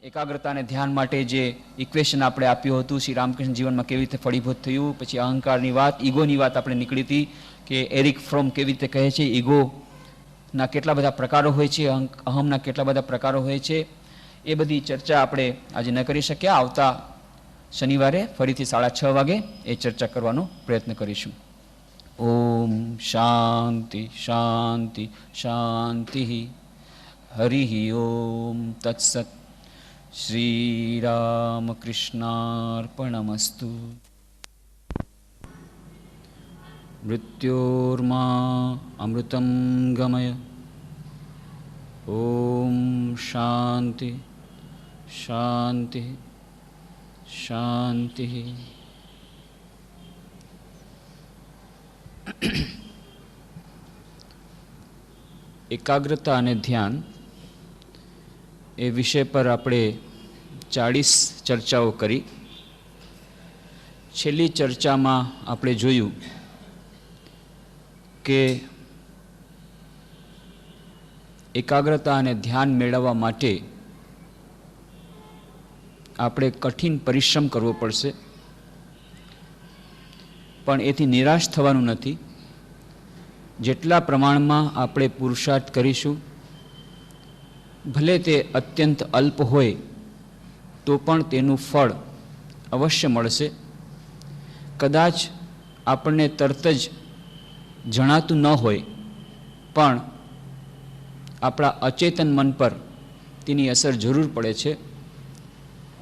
एकाग्रता ने ध्यान माटे जे इक्वेशन आपणे आप्युं हतुं श्री रामकृष्ण जीवन में केवी रीते फळीभूत थयुं। पछी अहंकारनी वात, ईगोनी वात आपणे नीकळी हती के एरिक फ्रोम केवी रीते कहे छे ईगो ना केटला बधा प्रकारो होय छे, अहमना केटला बधा प्रकारो होय छे। ए बधी चर्चा आपणे आज न करी शक्या। आवता शनिवारे फरीथी 6:30 वागे ए चर्चा करवानो प्रयत्न करीशुं। ओम शांति शांति शांति। हरि ओम तत्सत्। श्रीरामकृष्णार्पणमस्तु। मृत्योर्मा अमृतं गमय। ओम शांति शांति शांति। एकाग्रता अने ध्यान ए विषय पर आपणे 40 चर्चाओ करी। छेल्ली चर्चा में आपणे जोयुं के एकाग्रता अने ध्यान मेळववा माटे आपणे कठिन परिश्रम करवो पड़शे, पण एथी निराश थवानुं नथी। जेटला प्रमाणमां आपणे पुरुषार्थ करीशुं, भले ते अत्यंत अल्प होय तो पण तेनुं फळ अवश्य मळशे। कदाच आपणे तरत ज जणातुं न होय, पण आपणा अचेतन मन पर तेनी असर जरूर पड़े छे।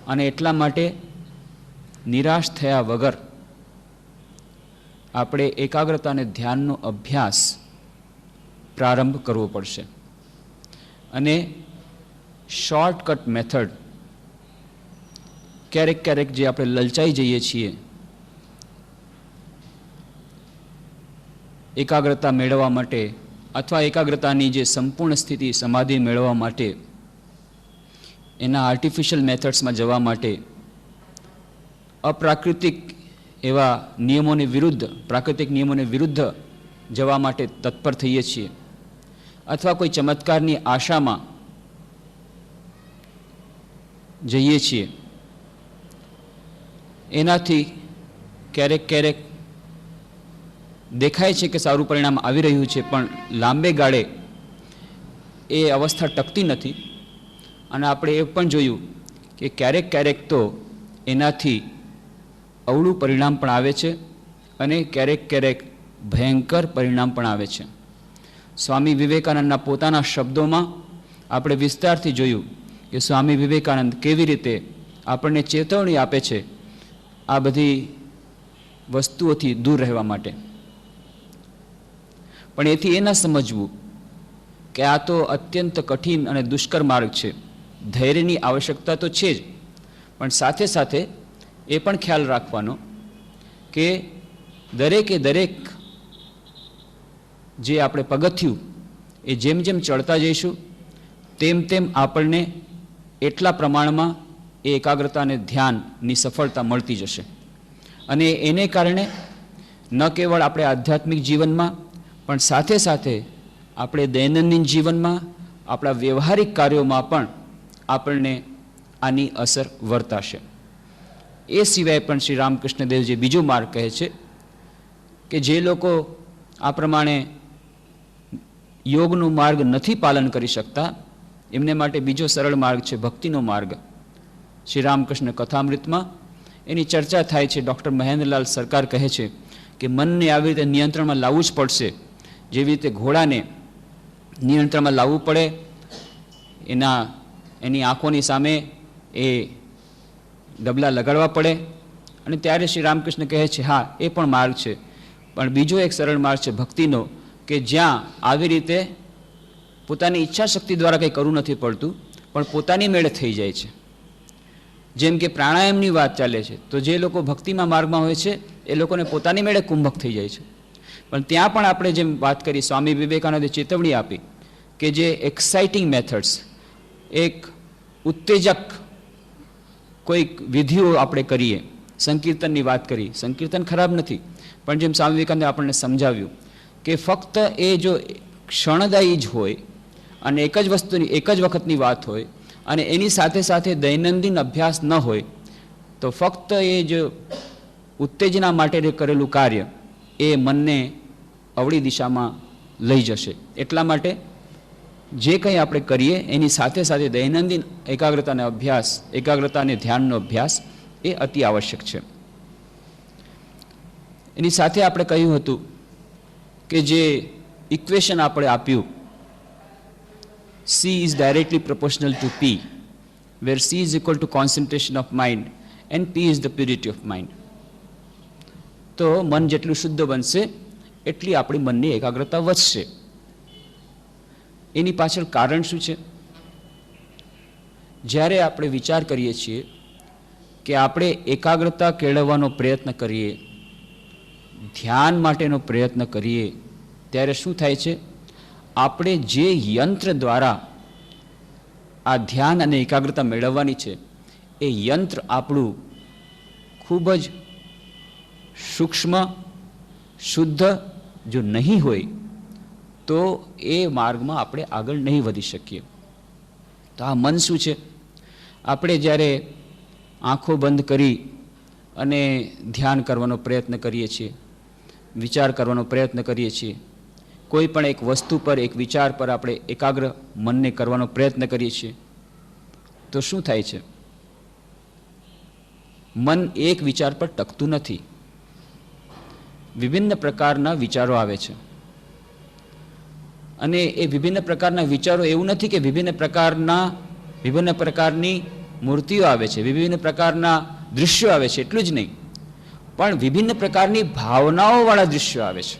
अने एटला माटे निराश थया वगर आपणे एकाग्रता अने ध्याननो अभ्यास प्रारंभ करवो पड़शे। अने शॉर्टकट मेथड क्यारेक क्यारेक जे आपणे ललचाई जईए छीए एकाग्रता मेळववा माटे अथवा एकाग्रतानी जे संपूर्ण स्थिति समाधि मेळववा माटे एना आर्टिफिशियल मेथड्स में जवा माटे अप्राकृतिक एवा नियमोने विरुद्ध, प्राकृतिक नियमोने विरुद्ध जवा माटे तत्पर थईए छीए, अथवा कोई चमत्कारनी आशा में जईए छीए। एनाथी क्यारेक क्यारेक देखाय छे के सारूं परिणाम आवी रह्युं छे, पण लांबे गाळे ए अवस्था टकती नथी। अने आपणे ए पण जोयुं के क्यारेक क्यारेक तो एनाथी अवळुं परिणाम पण आवे छे अने क्यारेक क्यारेक भयंकर परिणाम पण आवे छे। स्वामी विवेकानंदना पोताना शब्दोमां आपणे विस्तारथी जोयुं कि स्वामी विवेकानंद केवी रीते आपणे चेतवणी आपे छे आ बधी वस्तुओथी दूर रहेवा माटे। पण एथी ए न समजवुं के आ तो अत्यंत कठिन अने दुष्कर मार्ग छे। धैर्यनी आवश्यकता तो छे ज, पण साथे साथे ए पण ख्याल राखवानो के दरेके दरेक जे आपणे पगथિયું ए जेम जेम चढ़ता जईशुं तेम तेम आपणे एटला प्रमाणमां ए एकाग्रता अने ध्याननी सफलता मळती जशे। अने एने कारणे न केवल आपणे आध्यात्मिक जीवनमां पण साथे साथे आपणे दैनंदिन जीवनमां आपणा व्यवहारिक कार्योमां पण आपणे आनी असर वर्ताशे। ए सिवाय पण श्री रामकृष्णदेवजी बीजो मार्ग कहे छे के जे लोको आ प्रमाणे योगनो मार्ग नथी पालन करी शकता एमने माटे बीजो सरल मार्ग छे भक्तिनो मार्ग। श्री रामकृष्ण कथामृत में एनी चर्चा थाय छे। डॉक्टर महेंद्रलाल सरकार कहे छे कि मन ने आवी रीते नियंत्रण में लाववुं ज पड़शे, जेवी रीते घोड़ा ने नियंत्रण में लाववुं पड़े। एनी आँखोनी सामे ए डबला लगाड़वा पड़े अने त्यारे श्री रामकृष्ण कहे छे हाँ ए पण मार्ग छे, पण बीजो एक सरल मार्ग छे भक्तिनो के ज्यां आवी रीते पोतानी इच्छा शक्ति द्वारा कंई करवुं नथी पड़तुं पण पोतानी मेळे थई जाय छे। जेम के प्राणायामनी वात चाले छे तो जे लोको भक्तिमां मार्गमां होय छे ए लोकोने पोतानी मेळे कुंभक थई जाय छे। पण त्यां पण आपणे जेम वात करी स्वामी विवेकानंदे चेतवणी आपी के जे एक्साइटिंग मेथड्स एक उत्तेजक कोई विधिओ आपणे करीए, संकीर्तननी वात करी, संकीर्तन खराब नथी, पण जेम स्वामी विवेकानंदे आपणे समजाव्युं के फक्त ए जो क्षणदायी ज होय અને એક જ વસ્તુની એક જ વખતની વાત હોય અને એની સાથે સાથે દૈનંદિન અભ્યાસ ન હોય તો ફક્ત એ જે ઉત્તેજના માટે કરેલું કાર્ય એ મનને અવળી દિશામાં લઈ જશે. એટલા માટે જે કંઈ આપણે કરીએ એની સાથે સાથે દૈનંદિન એકાગ્રતાનો અભ્યાસ, એકાગ્રતા અને ધ્યાનનો અભ્યાસ એ અતિ આવશ્યક છે. એની સાથે આપણે કહ્યું હતું કે જે ઇક્વેશન આપણે આપ્યું, C is directly proportional to P, where C is equal to concentration of mind and P is the purity of mind. તો મન જેટલું શુદ્ધ બનશે એટલી આપણી મનની એકાગ્રતા વધશે. એની પાછળ કારણ શું છે? જ્યારે આપણે વિચાર કરીએ છીએ કે આપણે એકાગ્રતા કેળવવાનો પ્રયત્ન કરીએ, ધ્યાન માટેનો પ્રયત્ન કરીએ, ત્યારે શું થાય છે? આપણે જે યંત્ર દ્વારા આ ધ્યાન અને એકાગ્રતા મેળવવાની છે એ યંત્ર આપણું ખૂબ જ સૂક્ષ્મ, શુદ્ધ જો નહીં હોય તો એ માર્ગમાં આપણે આગળ નહીં વધી શકીએ. તો આ મન શું છે? આપણે જ્યારે આંખો બંધ કરી અને ધ્યાન કરવાનો પ્રયત્ન કરીએ છીએ, વિચાર કરવાનો પ્રયત્ન કરીએ છીએ, કોઈ પણ એક વસ્તુ પર, એક વિચાર પર આપણે એકાગ્ર મનને કરવાનો પ્રયત્ન કરીએ છીએ, તો શું થાય છે? મન એક વિચાર પર ટકતું નથી. વિભિન્ન પ્રકારના વિચારો આવે છે. અને એ વિભિન્ન પ્રકારના વિચારો એવું નથી કે વિભિન્ન પ્રકારની મૂર્તિઓ આવે છે, વિભિન્ન પ્રકારના દૃશ્યો આવે છે, એટલું જ નહીં, પણ વિભિન્ન પ્રકારની ભાવનાઓવાળા દૃશ્યો આવે છે,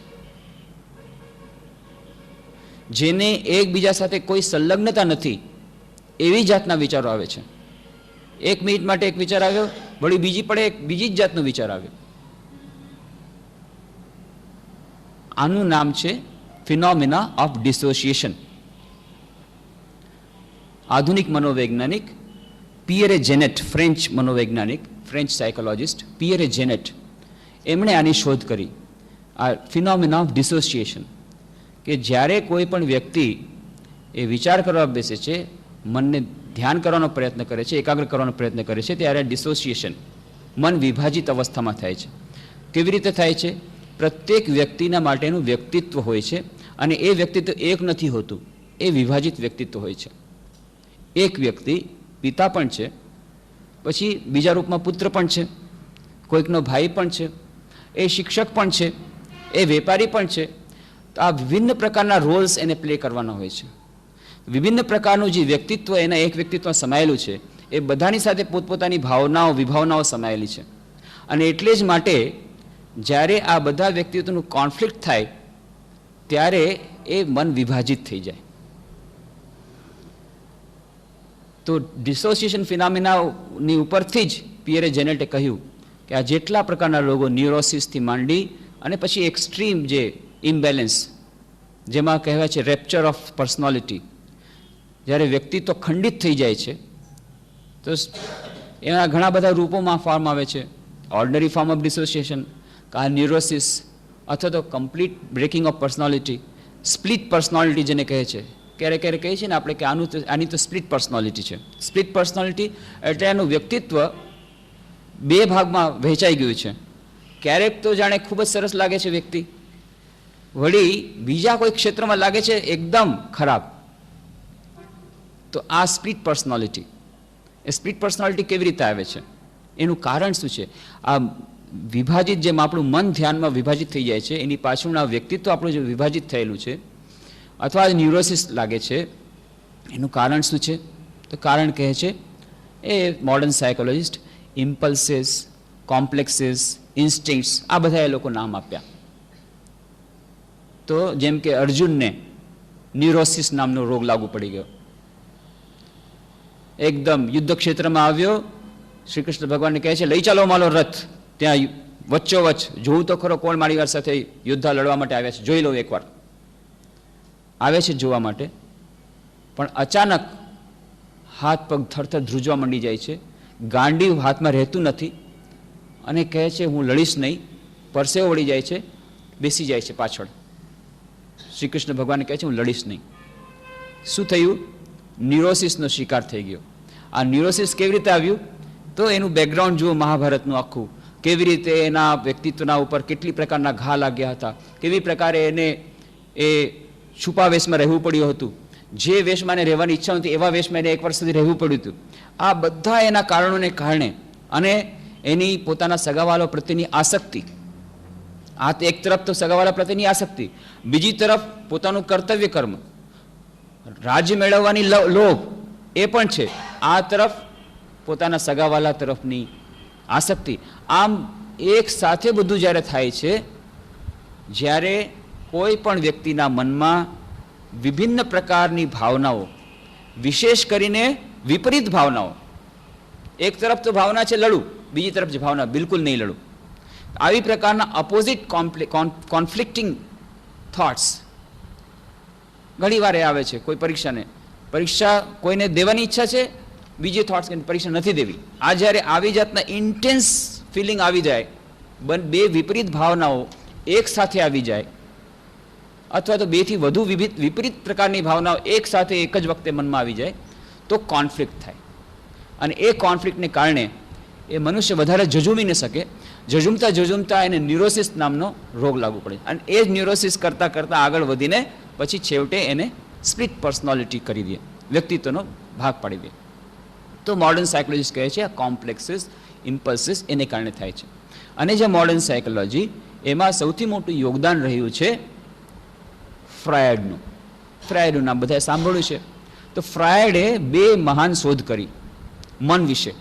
જેને એકબીજા સાથે કોઈ સંલગ્નતા નથી એવી જાતના વિચારો આવે છે. એક મિનિટ માટે એક વિચાર આવ્યો, વળી બીજી પડે એક બીજી જ જાતનો વિચાર આવ્યો. આનું નામ છે ફિનોમિના ઓફ ડિસોસિએશન. આધુનિક મનોવૈજ્ઞાનિક પિયરે જેનેટ, ફ્રેન્ચ મનોવૈજ્ઞાનિક, ફ્રેન્ચ સાયકોલોજિસ્ટ પિયરે જેનેટ, એમણે આની શોધ કરી, આ ફિનોમિના ઓફ ડિસોસિએશન, કે જ્યારે કોઈ પણ વ્યક્તિ એ વિચાર કરવા બેસે છે, મનને ધ્યાન કરવાનો પ્રયત્ન કરે છે, એકાગ્ર કરવાનો પ્રયત્ન કરે છે, ત્યારે ડિસોસિએશન, મન વિભાજિત અવસ્થામાં થાય છે. કેવી રીતે થાય છે? પ્રત્યેક વ્યક્તિના માટેનું વ્યક્તિત્વ હોય છે અને એ વ્યક્તિત્વ એક નથી હોતું, એ વિભાજિત વ્યક્તિત્વ હોય છે. એક વ્યક્તિ પિતા પણ છે, પછી બીજા રૂપમાં પુત્ર પણ છે, કોઈકનો ભાઈ પણ છે, એ શિક્ષક પણ છે, એ વેપારી પણ છે. તો આ વિભિન્ન પ્રકારના રોલ્સ એને પ્લે કરવાના હોય છે. વિભિન્ન પ્રકારનું જે વ્યક્તિત્વ એના એક વ્યક્તિત્વમાં સમાયેલું છે, એ બધાની સાથે પોતપોતાની ભાવનાઓ, વિભાવનાઓ સમાયેલી છે. અને એટલે જ માટે જ્યારે આ બધા વ્યક્તિત્વનું કોન્ફ્લિક્ટ થાય ત્યારે એ મન વિભાજિત થઈ જાય. તો ડિસોસિએશન ફિનોમિનાની ઉપરથી જ પિયરે જેનેટે કહ્યું કે આ જેટલા પ્રકારના રોગો, ન્યુરોસિસથી માંડી અને પછી એક્સ્ટ્રીમ જે ઇમ્બેલેન્સ, જેમાં કહેવાય છે રેપ્ચર ઓફ પર્સનાલિટી, જ્યારે વ્યક્તિત્વ ખંડિત થઈ જાય છે, તો એના ઘણા બધા રૂપોમાં ફોર્મ આવે છે. ઓર્ડિનરી ફોર્મ ઓફ ડિસોસિએશન, કા ન્યુરોસિસ, અથવા તો complete breaking off personality, split personality જેને કહે છે. ક્યારેક ક્યારેક કહીએ છીએ ને આપણે કે આની તો સ્પ્લિટ પર્સનાલિટી છે. સ્પ્લિટ પર્સનાલિટી એટલે એનું વ્યક્તિત્વ બે ભાગમાં વહેંચાઈ ગયું છે. ક્યારેક તો જાણે ખૂબ જ સરસ લાગે છે વ્યક્તિ, વળી બીજા કોઈ ક્ષેત્રમાં લાગે છે એકદમ ખરાબ. તો આ સ્પ્લિટ પર્સનાલિટી, એ સ્પ્લિટ પર્સનાલિટી કેવી રીતે આવે છે? એનું કારણ શું છે? આ વિભાજિત, જેમ આપણું મન ધ્યાનમાં વિભાજિત થઈ જાય છે, એની પાછળનું આ વ્યક્તિત્વ આપણું જે વિભાજિત થયેલું છે, અથવા ન્યુરોસિસ લાગે છે, એનું કારણ શું છે? તો કારણ કહે છે એ મોડર્ન સાયકોલોજિસ્ટ ઇમ્પલ્સીસ, કોમ્પ્લેક્સીસ, ઇન્સ્ટિંક્ટ્સ, આ બધા એ લોકો નામ આપ્યા. તો જેમ કે અર્જુનને ન્યુરોસિસ નામનો રોગ લાગુ પડી ગયો. એકદમ યુદ્ધ ક્ષેત્રમાં આવ્યો, શ્રી કૃષ્ણ ભગવાનને કહે છે લઈ ચાલો મારો રથ, ત્યાં વચ્ચોવચ્ચ જોવું તો ખરો કોણ મારી વાર સાથે યુદ્ધ લડવા માટે આવ્યા છે, જોઈ લો એકવાર. આવે છે જોવા માટે, પણ અચાનક હાથ પગ થરથર ધ્રુજવા માંડી જાય છે, ગાંડી હાથમાં રહેતું નથી અને કહે છે હું લડીશ નહીં. પરસેવો વળી જાય છે, બેસી જાય છે પાછળ. શ્રી કૃષ્ણ ભગવાન કહે છે હું લડીશ નહીં. શું થયું? ન્યુરોસિસનો શિકાર થઈ ગયો. આ ન્યુરોસિસ કેવી રીતે આવ્યું? તો એનું બેકગ્રાઉન્ડ જુઓ મહાભારતનું આખું, કેવી રીતે એના વ્યક્તિત્વના ઉપર કેટલી પ્રકારના ઘા લાગ્યા હતા, કેવી પ્રકારે એને એ છુપા વેશમાં રહેવું પડ્યું હતું, જે વેશમાં એને રહેવાની ઈચ્છા નથી એવા વેશમાં એને 1 વર્ષ સુધી રહેવું પડ્યું હતું. આ બધા એના કારણોને કારણે અને એની પોતાના સગાવાલો પ્રત્યેની આસક્તિ, આ એક તરફ તો સગાવાલા પ્રત્યેની આસક્તિ, બીજી તરફ પોતાનું કર્તવ્ય કર્મ, રાજ્ય મેળવવાની લોભ એ પણ છે, આ તરફ પોતાના સગાવાલા તરફની આસક્તિ. આમ એક સાથે બધું જ્યારે થાય છે, જ્યારે કોઈ પણ વ્યક્તિના મનમાં વિભિન્ન પ્રકારની ભાવનાઓ, વિશેષ કરીને વિપરીત ભાવનાઓ, એક તરફ તો ભાવના છે લડું, બીજી તરફ જે ભાવના બિલકુલ નહીં લડું, આવી પ્રકારના અપોઝિટ કોન્ફ્લિક્ટિંગ થોટ્સ ઘણી વાર આવે છે. કોઈ પરીક્ષા કોઈને દેવાની ઈચ્છા છે, બીજી થોટ્સ કે પરીક્ષા નથી દેવી. આ જ્યારે આવી જાતના ઇન્ટેન્સ ફિલિંગ આવી જાય, બે વિપરીત ભાવનાઓ એક સાથે આવી જાય, અથવા તો બેથી વધુ વિપરીત પ્રકારની ભાવનાઓ એક સાથે એક જ વખતે મનમાં આવી જાય, તો કોન્ફ્લિક્ટ થાય. અને એ કોન્ફ્લિક્ટને કારણે એ મનુષ્ય વધારે ઝઝૂમી ન શકે. ઝઝૂમતા એને ન્યુરોસિસ નામનો રોગ લાગુ પડે, અને એ જ ન્યુરોસિસ કરતાં કરતાં આગળ વધીને પછી છેવટે એને સ્પ્લિટ પર્સનાલિટી કરી દે, વ્યક્તિત્વનો ભાગ પાડી દે. તો મોડર્ન સાયકોલોજીસ્ટ કહે છે આ કોમ્પ્લેક્સિસ, ઇમ્પલ્સિસ એને કારણે થાય છે. અને જે મોડર્ન સાયકોલોજી, એમાં સૌથી મોટું યોગદાન રહ્યું છે ફ્રાયડનું. ફ્રાયડનું નામ બધાએ સાંભળ્યું છે. તો ફ્રાયડે 2 મહાન શોધ કરી મન વિશે.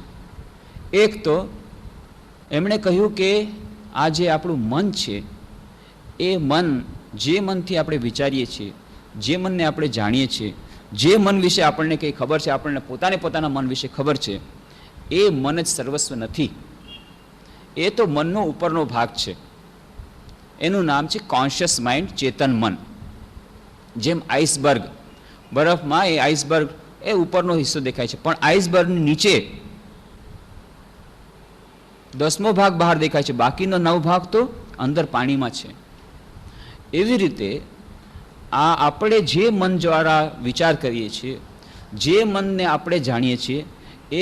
એક તો એમણે કહ્યું કે આ જે આપણું મન છે, એ મન, જે મનથી આપણે વિચારીએ છીએ, જે મનને આપણે જાણીએ છીએ, જે મન વિશે આપણને કંઈ ખબર છે, આપણને પોતાના મન વિશે ખબર છે, એ મન જ સર્વસ્વ નથી. એ તો મનનો ઉપરનો ભાગ છે. એનું નામ છે કોન્શિયસ માઇન્ડ, ચેતન મન. જેમ આઈસબર્ગ, બરફમાં એ આઈસબર્ગ એ ઉપરનો હિસ્સો દેખાય છે, પણ આઈસબર્ગની નીચે 10મો ભાગ બહાર દેખાય છે, બાકીનો 9 ભાગ તો અંદર પાણીમાં છે. એવી રીતે આ આપણે જે મન દ્વારા વિચાર કરીએ છીએ, જે મનને આપણે જાણીએ છીએ,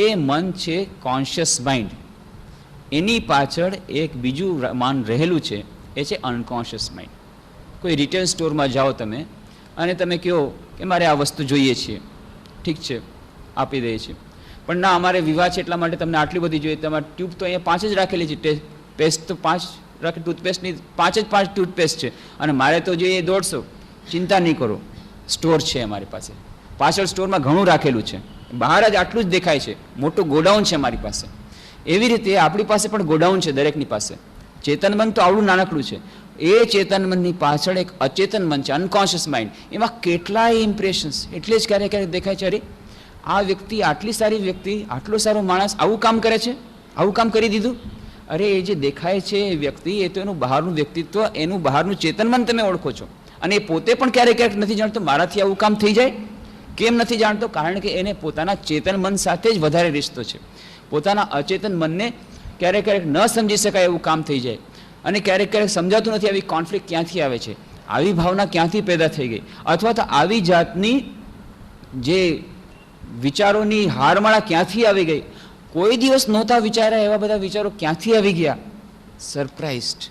એ મન છે કોન્શિયસ માઇન્ડ. એની પાછળ એક બીજું માન રહેલું છે, એ છે અનકોન્શિયસ માઇન્ડ. કોઈ રિટેલ સ્ટોરમાં જાઓ તમે અને તમે કહો કે મારે આ વસ્તુ જોઈએ છીએ, ઠીક છે, આપી દઈએ છીએ, પણ ના અમારે વિવાહ છે એટલા માટે તમને આટલી બધી જોઈએ, તમારે ટ્યુબ તો અહીંયા 5 જ રાખેલી છે, પેસ્ટ તો 5 રાખી, ટૂથપેસ્ટની 5 જ 5 ટૂથપેસ્ટ છે, અને મારે તો જોઈએ 150. ચિંતા નહીં કરો, સ્ટોર છે અમારી પાસે, પાછળ સ્ટોરમાં ઘણું રાખેલું છે, બહાર જ આટલું જ દેખાય છે, મોટું ગોડાઉન છે અમારી પાસે. એવી રીતે આપણી પાસે પણ ગોડાઉન છે દરેકની પાસે. ચેતન મન તો આવડું નાનકડું છે. એ ચેતન મનની પાછળ એક અચેતન મન છે, અનકોન્શિયસ માઇન્ડ. એમાં કેટલાય ઇમ્પ્રેશન્સ, એટલે જ ક્યારેક ક્યારેક દેખાય છે, અરે આ વ્યક્તિ, આટલી સારી વ્યક્તિ, આટલો સારો માણસ આવું કામ કરે છે, આવું કામ કરી દીધું. અરે એ જે દેખાય છે એ વ્યક્તિ, એ તો એનું બહારનું વ્યક્તિત્વ, એનું બહારનું ચેતન મન તમે ઓળખો છો. અને એ પોતે પણ ક્યારેક ક્યારેક નથી જાણતો મારાથી આવું કામ થઈ જાય. કેમ નથી જાણતો? કારણ કે એને પોતાના ચેતન મન સાથે જ વધારે રિશ્તો છે. પોતાના અચેતન મનને ક્યારેક ક્યારેક ન સમજી શકાય એવું કામ થઈ જાય, અને ક્યારેક ક્યારેક સમજાતું નથી આવી કોન્ફ્લિક્ટ ક્યાંથી આવે છે, આવી ભાવના ક્યાંથી પેદા થઈ ગઈ, અથવા તો આવી જાતની જે વિચારોની હારમાળા ક્યાંથી આવી ગઈ, કોઈ દિવસ નહોતા વિચાર્યા એવા બધા વિચારો ક્યાંથી આવી ગયા. સરપ્રાઇઝડ,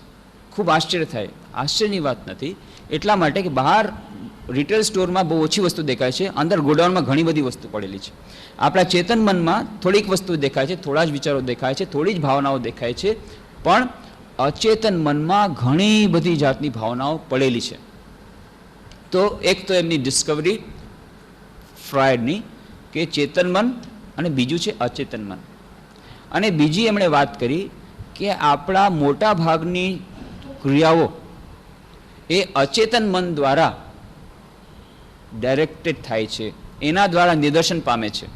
ખૂબ આશ્ચર્ય થાય. આશ્ચર્યની વાત નથી, એટલા માટે કે બહાર રિટેલ સ્ટોરમાં બહુ ઓછી વસ્તુ દેખાય છે, અંદર ગોડાઉનમાં ઘણી બધી વસ્તુ પડેલી છે. આપણા ચેતન મનમાં થોડીક વસ્તુ દેખાય છે, થોડા જ વિચારો દેખાય છે, થોડી જ ભાવનાઓ દેખાય છે, પણ અચેતન મનમાં ઘણી બધી જાતની ભાવનાઓ પડેલી છે. તો એક તો એમની ડિસ્કવરી ફ્રાયડની કે ચેતન મન, અને બીજું છે અચેતન મન. અને બીજી એમણે વાત કરી કે આપણા મોટા ભાગની ક્રિયાઓ એ અચેતન મન દ્વારા ડાયરેક્ટેડ થાય છે, એના દ્વારા નિદર્શન પામે છે.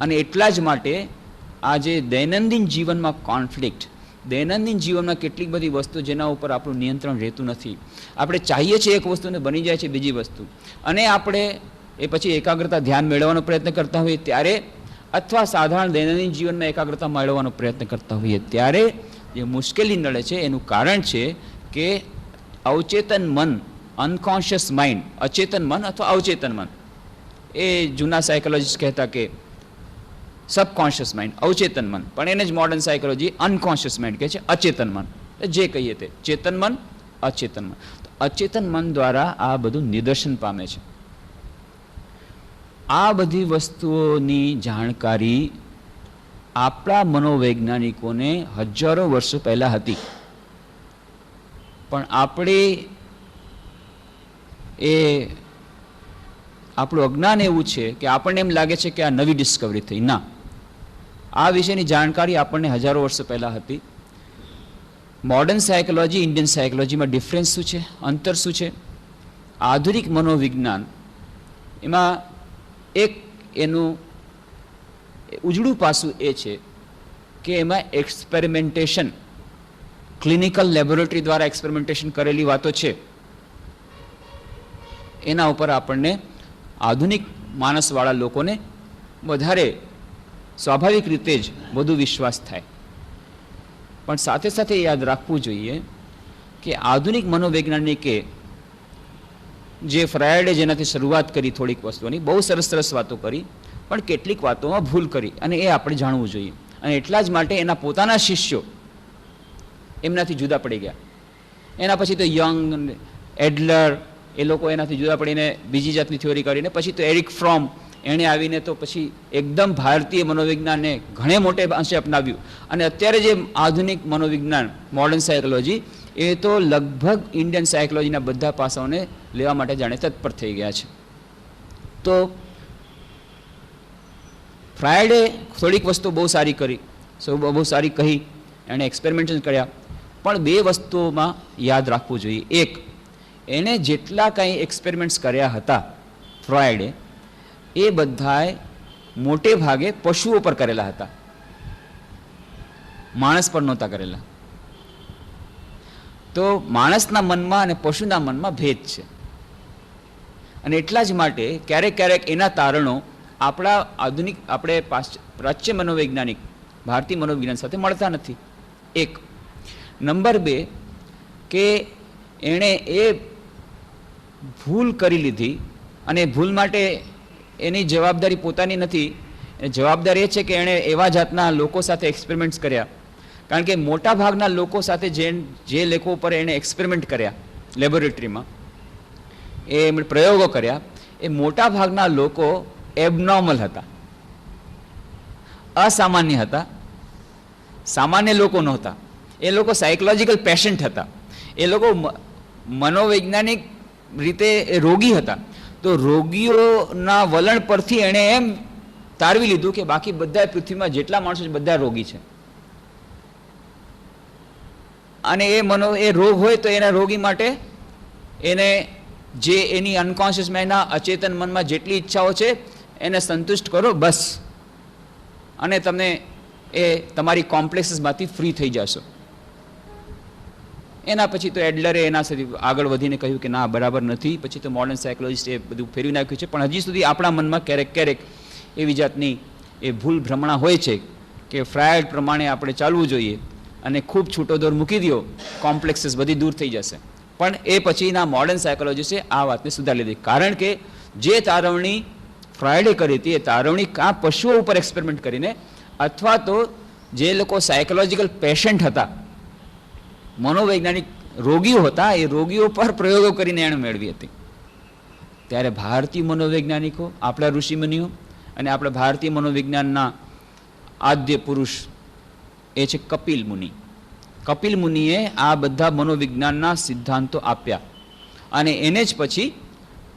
અને એટલા જ માટે આ જે દૈનંદિન જીવનમાં કોન્ફ્લિક્ટ, દૈનંદિન જીવનમાં કેટલીક બધી વસ્તુ જેના ઉપર આપણું નિયંત્રણ રહેતું નથી, આપણે ચાહીએ છીએ એક વસ્તુને, બની જાય છે બીજી વસ્તુ, અને આપણે એ પછી એકાગ્રતા, ધ્યાન મેળવવાનો પ્રયત્ન કરતા હોઈએ ત્યારે, અથવા સાધારણ દૈનંદિન જીવનમાં એકાગ્રતા મેળવવાનો પ્રયત્ન કરતા હોઈએ ત્યારે જે મુશ્કેલી નડે છે, એનું કારણ છે કે અવચેતન મન, અનકોન્શિયસ માઇન્ડ, અચેતન મન અથવા અવચેતન મન, એ જૂના સાયકોલોજીસ્ટ કહેતા કે સબકોન્શિયસ માઇન્ડ, અવચેતન મન, પણ એને જ મોડર્ન સાયકોલોજી અનકોન્શિયસ માઇન્ડ કહે છે, અચેતન મન. જે કહીએ તે ચેતન મન, અચેતન મન. અચેતન મન દ્વારા આ બધું નિદર્શન પામે છે. આ બધી વસ્તુઓની જાણકારી આપણા મનોવૈજ્ઞાનિકોને હજારો વર્ષો પહેલા હતી, પણ આપણે આપણું અજ્ઞાન એવું છે કે આપણને એમ લાગે છે કે આ નવી ડિસ્કવરી થઈ. ના, આ વિશેની જાણકારી આપણને હજારો વર્ષો પહેલા હતી. મોડર્ન સાયકોલોજી, ઇન્ડિયન સાયકોલોજીમાં ડિફરન્સ શું છે, અંતર શું છે? આધુનિક મનોવિજ્ઞાન એમાં એક એનું ઉજળું પાસું એ છે કે એમાં એક્સપેરિમેન્ટેશન, ક્લિનિકલ લેબોરેટરી દ્વારા એક્સપેરિમેન્ટેશન કરેલી વાતો છે, એના ઉપર આપણને આધુનિક માનસવાળા લોકોને વધારે સ્વાભાવિક રીતે જ વધુ વિશ્વાસ થાય. પણ સાથે સાથે યાદ રાખવું જોઈએ કે આધુનિક મનોવૈજ્ઞાનિકે જે ફ્રાયડે જેનાથી શરૂઆત કરી થોડીક વસ્તુઓની, બહુ સરસ સરસ વાતો કરી, પણ કેટલીક વાતોમાં ભૂલ કરી, અને એ આપણે જાણવું જોઈએ. અને એટલા જ માટે એના પોતાના શિષ્યો એમનાથી જુદા પડી ગયા. એના પછી તો યંગ, એડલર, એ લોકો એનાથી જુદા પડીને બીજી જાતની થિયોરી કરીને, પછી તો એરિક ફ્રોમ, એણે આવીને તો પછી એકદમ ભારતીય મનોવિજ્ઞાનને ઘણે મોટે અંશે અપનાવ્યું. અને અત્યારે જે આધુનિક મનોવિજ્ઞાન, મોડર્ન સાયકોલોજી, એ તો લગભગ ઇન્ડિયન સાયકોલોજીના બધા પાસાઓને લેવા માટે જાણે તત્પર થઈ ગયા છે. તો ફ્રાયડે થોડીક વસ્તુ બહુ સારી કરી, બહુ સારી કહી, એણે એક્સપેરિમેન્ટેશન કર્યા, પણ બે વસ્તુઓમાં યાદ રાખવું જોઈએ. એક, એણે જેટલા કાંઈ એક્સપેરિમેન્ટ્સ કર્યા હતા ફ્રાયડે, એ બધાએ મોટે ભાગે પશુઓ પર કરેલા હતા, માણસ પર નહોતા કરેલા. તો માણસના મનમાં અને પશુના મનમાં ભેદ છે, અને એટલા જ માટે ક્યારેક ક્યારેક એના તારણો આપણા આધુનિક, આપણે પ્રાચ્ય મનોવૈજ્ઞાનિક ભારતીય મનોવિજ્ઞાન સાથે મળતા નથી. એક. નંબર બે, કે એણે એ ભૂલ કરી લીધી, અને ભૂલ માટે એની જવાબદારી પોતાની નથી. જવાબદારી એ છે કે એણે એવા જાતના લોકો સાથે એક્સપેરિમેન્ટ્સ કર્યા, કારણ કે મોટા ભાગના લોકો સાથે જે લોકો ઉપર એણે એક્સપેરિમેન્ટ કર્યા લેબોરેટરીમાં, એ એમણે પ્રયોગો કર્યા, એ મોટા ભાગના લોકો એબનોર્મલ હતા, અસામાન્ય હતા, સામાન્ય લોકો નહોતા. એ લોકો સાયકોલોજીકલ પેશન્ટ હતા, એ લોકો મનોવૈજ્ઞાનિક રીતે રોગી હતા. તો રોગીઓના વલણ પરથી એણે એમ તારવી લીધું કે બાકી બધા પૃથ્વીમાં જેટલા માણસો છે બધા રોગી છે, અને એ રોગ હોય તો એના રોગી માટે એને જે એની અનકોન્શિયસ માઇન્ડના, અચેતન મનમાં જેટલી ઈચ્છાઓ છે એને સંતુષ્ટ કરો બસ, અને તમને એ તમારી કોમ્પ્લેક્સીસમાંથી ફ્રી થઈ જશો. એના પછી તો એડલરે એના સુધી આગળ વધીને કહ્યું કે ના, બરાબર નથી. પછી તો મોડર્ન સાયકોલોજીસ્ટે બધું ફેરવી નાખ્યું છે, પણ હજી સુધી આપણા મનમાં ક્યારેક ક્યારેક એવી જાતની એ ભૂલ ભ્રમણા હોય છે કે ફ્રાયડ પ્રમાણે આપણે ચાલવું જોઈએ, અને ખૂબ છૂટો દોર મૂકી દો, કોમ્પ્લેક્સીસ બધી દૂર થઈ જશે. પણ એ પછીના મોડર્ન સાયકોલોજીસ્ટે આ વાતને સુધારી લીધી, કારણ કે જે તારવણી ફ્રાયડે કરી હતી એ તારવણી કાં પશુઓ ઉપર એક્સપેરિમેન્ટ કરીને, અથવા તો જે લોકો સાયકોલોજીકલ પેશન્ટ હતા, મનોવૈજ્ઞાનિક રોગીઓ હતા, એ રોગીઓ પર પ્રયોગો કરીને એણે મેળવી હતી. ત્યારે ભારતીય મનોવૈજ્ઞાનિકો, આપણા ઋષિમુનિઓ અને આપણા ભારતીય મનોવિજ્ઞાનના આદ્ય પુરુષ એ છે કપિલ મુનિ. કપિલ મુનિએ આ બધા મનોવિજ્ઞાનના સિદ્ધાંતો આપ્યા, અને એને જ પછી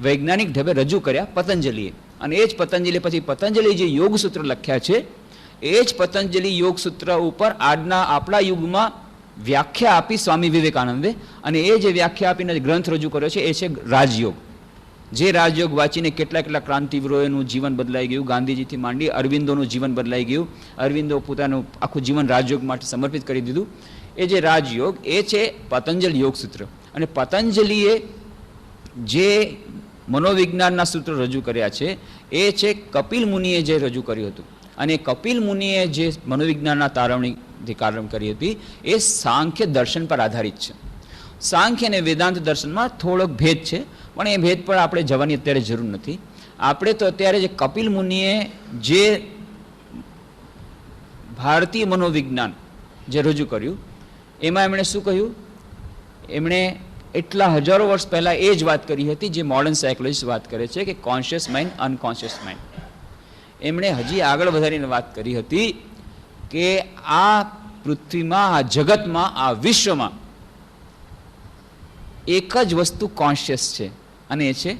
વૈજ્ઞાનિક ઢબે રજૂ કર્યા પતંજલિએ. અને એ જ પતંજલિ પછી પતંજલિ જે યોગસૂત્ર લખ્યા છે, એ જ પતંજલિ યોગસૂત્ર ઉપર આજના આપણા યુગમાં વ્યાખ્યા આપી સ્વામી વિવેકાનંદે, અને એ જે વ્યાખ્યા આપીને ગ્રંથ રજૂ કર્યો છે એ છે રાજયોગ. જે રાજયોગ વાંચીને કેટલા ક્રાંતિવીરોનું જીવન બદલાઈ ગયું, ગાંધીજીથી માંડી અરવિંદોનું જીવન બદલાઈ ગયું. અરવિંદો પોતાનું આખું જીવન રાજયોગ માટે સમર્પિત કરી દીધું. એ જે રાજયોગ એ છે પતંજલિ યોગસૂત્ર. અને પતંજલિએ જે મનોવિજ્ઞાનના સૂત્રો રજૂ કર્યા છે એ છે કપિલ મુનિએ જે રજૂ કર્યું હતું. અને કપિલ મુનિએ જે મનોવિજ્ઞાનના તારવણીથી કારમ કરી હતી એ સાંખ્ય દર્શન પર આધારિત છે. સાંખ્ય અને વેદાંત દર્શનમાં થોડોક ભેદ છે, પણ એ ભેદ પર આપણે જવાની અત્યારે જરૂર નથી. આપણે તો અત્યારે જે કપિલ મુનિએ જે ભારતીય મનોવિજ્ઞાન જે રજૂ કર્યું એમાં એમણે શું કહ્યું, એમણે એટલા હજારો વર્ષ પહેલાં એ જ વાત કરી હતી જે મોડર્ન સાયકોલોજીસ્ટ વાત કરે છે કે કોન્શિયસ માઇન્ડ, અનકોન્શિયસ માઇન્ડ. એમણે હજી આગળ વધારીને વાત કરી હતી કે આ પૃથ્વીમાં, આ જગતમાં, આ વિશ્વમાં એક જ વસ્તુ કોન્શિયસ છે અને એ છે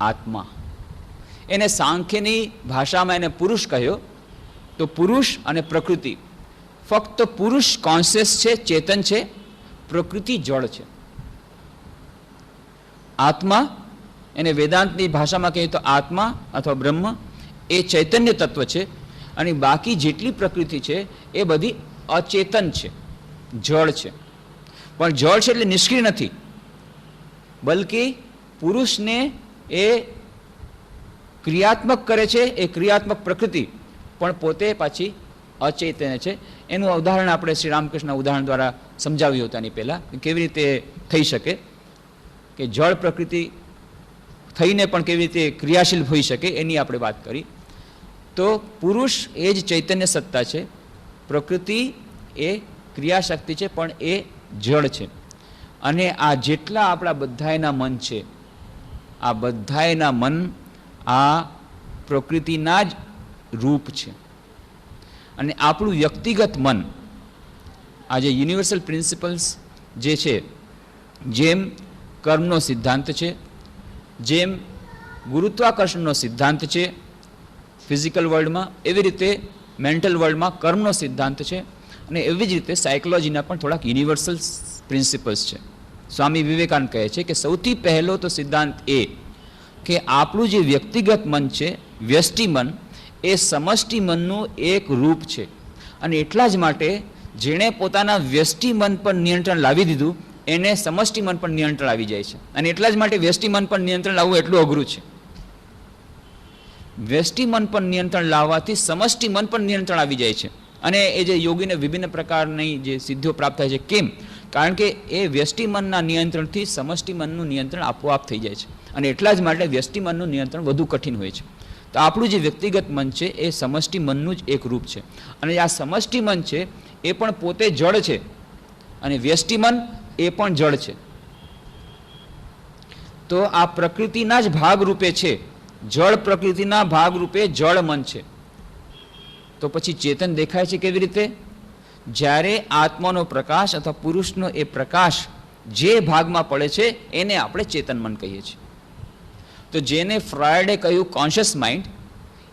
આત્મા. એને સાંખ્યની ભાષામાં એને પુરુષ કહ્યો. તો પુરુષ અને પ્રકૃતિ, ફક્ત પુરુષ કોન્શિયસ છે, ચેતન છે, પ્રકૃતિ જળ છે. આત્મા, એને વેદાંતની ભાષામાં કહીએ તો આત્મા અથવા બ્રહ્મ એ ચૈતન્ય તત્વ છે અને બાકી જેટલી પ્રકૃતિ છે એ બધી અચેતન છે, જળ છે. પણ જળ છે એટલે નિષ્ક્રિય નથી, બલકે પુરુષને એ ક્રિયાત્મક કરે છે. એ ક્રિયાત્મક પ્રકૃતિ પણ પોતે પાછી અચેતન છે. એનું ઉદાહરણ આપણે શ્રી રામકૃષ્ણના ઉદાહરણ દ્વારા સમજાવ્યું હતું આની પહેલાં, કેવી રીતે થઈ શકે કે જળ પ્રકૃતિ થઈને પણ કેવી રીતે ક્રિયાશીલ હોઈ શકે એની આપણે વાત કરી. તો પુરુષ એ જ ચૈતન્ય સત્તા છે, પ્રકૃતિ એ ક્રિયાશક્તિ છે, પણ એ જળ છે. અને આ જેટલા આપણા બધાયના મન છે, આ બધાયના મન આ પ્રકૃતિના જ રૂપ છે. અને આપણું વ્યક્તિગત મન, આ જે યુનિવર્સલ પ્રિન્સિપલ્સ જે છે, જેમ કર્મનો સિદ્ધાંત છે, જેમ ગુરુત્વાકર્ષણનો સિદ્ધાંત છે ફિઝિકલ વર્લ્ડમાં, એવી રીતે મેન્ટલ વર્લ્ડમાં કર્મનો સિદ્ધાંત છે. અને એવી જ રીતે સાયકોલોજીના પણ થોડાક યુનિવર્સલ પ્રિન્સિપલ્સ છે. સ્વામી વિવેકાનંદ કહે છે કે સૌથી પહેલો તો સિદ્ધાંત એ કે આપણું જે વ્યક્તિગત મન છે, વ્યષ્ટિ મન, એ સમષ્ટિ મનનું એક રૂપ છે. અને એટલા જ માટે જેણે પોતાના વ્યષ્ટિ મન પર નિયંત્રણ લાવી દીધું એને સમષ્ટિ મન પર નિયંત્રણ આવી જાય છે. અને એટલા જ માટે વ્યષ્ટિ મન પર નિયંત્રણ લાવવું એટલું અઘરું છે. વ્યષ્ટિ મન પર નિયંત્રણ લાવવાથી સમષ્ટિ મન પર નિયંત્રણ આવી જાય છે. અને એ જે યોગીને વિભિન્ન પ્રકારની જે સિદ્ધિઓ પ્રાપ્ત થાય છે, કેમ? કારણ કે એ વ્યષ્ટિ મનના નિયંત્રણથી સમષ્ટિ મનનું નિયંત્રણ આપોઆપ થઈ જાય છે. અને એટલા જ માટે વ્યષ્ટિ મનનું નિયંત્રણ વધુ કઠિન હોય છે. તો આપણું જે વ્યક્તિગત મન છે એ સમષ્ટિ મનનું જ એક રૂપ છે. અને આ સમષ્ટિ મન છે એ પણ પોતે જળ છે અને વ્યષ્ટિ મન એ પણ જળ છે. તો આ પ્રકૃતિના જ ભાગરૂપે છે, જળ પ્રકૃતિના ભાગરૂપે જળ મન છે. તો પછી ચેતન દેખાય છે કેવી રીતે? જ્યારે આત્માનો પ્રકાશ અથવા પુરુષનો એ પ્રકાશ જે ભાગમાં પડે છે એને આપણે ચેતન મન કહીએ છીએ. તો જેને ફ્રોઈડે કહ્યું કોન્શિયસ માઇન્ડ,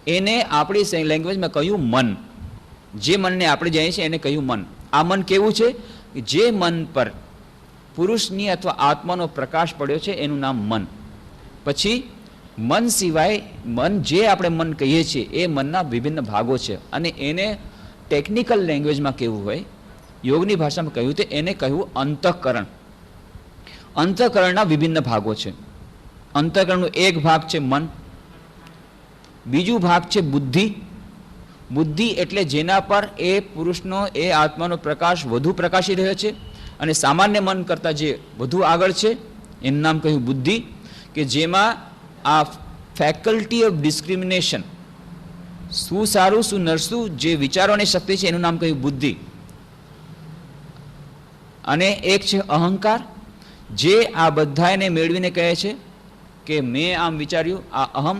એને આપણી લેંગ્વેજમાં કહ્યું મન. જે મનને આપણે જાણીએ છીએ એને કહ્યું મન. આ મન કેવું છે? જે મન પર પુરુષની અથવા આત્માનો પ્રકાશ પડ્યો છે એનું નામ મન. પછી મન સિવાય મન જે આપણે મન કહીએ છીએ એ મનના વિભિન્ન ભાગો છે. અને એને ટેકનિકલ લેંગ્વેજમાં કેવું હોય, યોગની ભાષામાં કહ્યું તે એને કહ્યું અંતઃકરણ. અંતઃકરણના વિભિન્ન ભાગો છે. અંતઃકરણનો એક ભાગ છે મન, બીજું ભાગ છે બુદ્ધિ. બુદ્ધિ એટલે જેના પર એ પુરુષનો એ આત્માનો પ્રકાશ વધુ પ્રકાશી રહ્યો છે અને સામાન્ય મન કરતાં જે વધુ આગળ છે એનું નામ કહ્યું બુદ્ધિ, કે જેમાં આ ફેકલ્ટી ઓફ ડિસ્ક્રિમિનેશન, શું સારું શું નરસું જે વિચારોની શક્તિ છે એનું નામ કહ્યું બુદ્ધિ. અને એક છે અહંકાર, જે આ બધાને મેળવીને કહે છે કે મેં આમ વિચાર્યું, આ અહમ.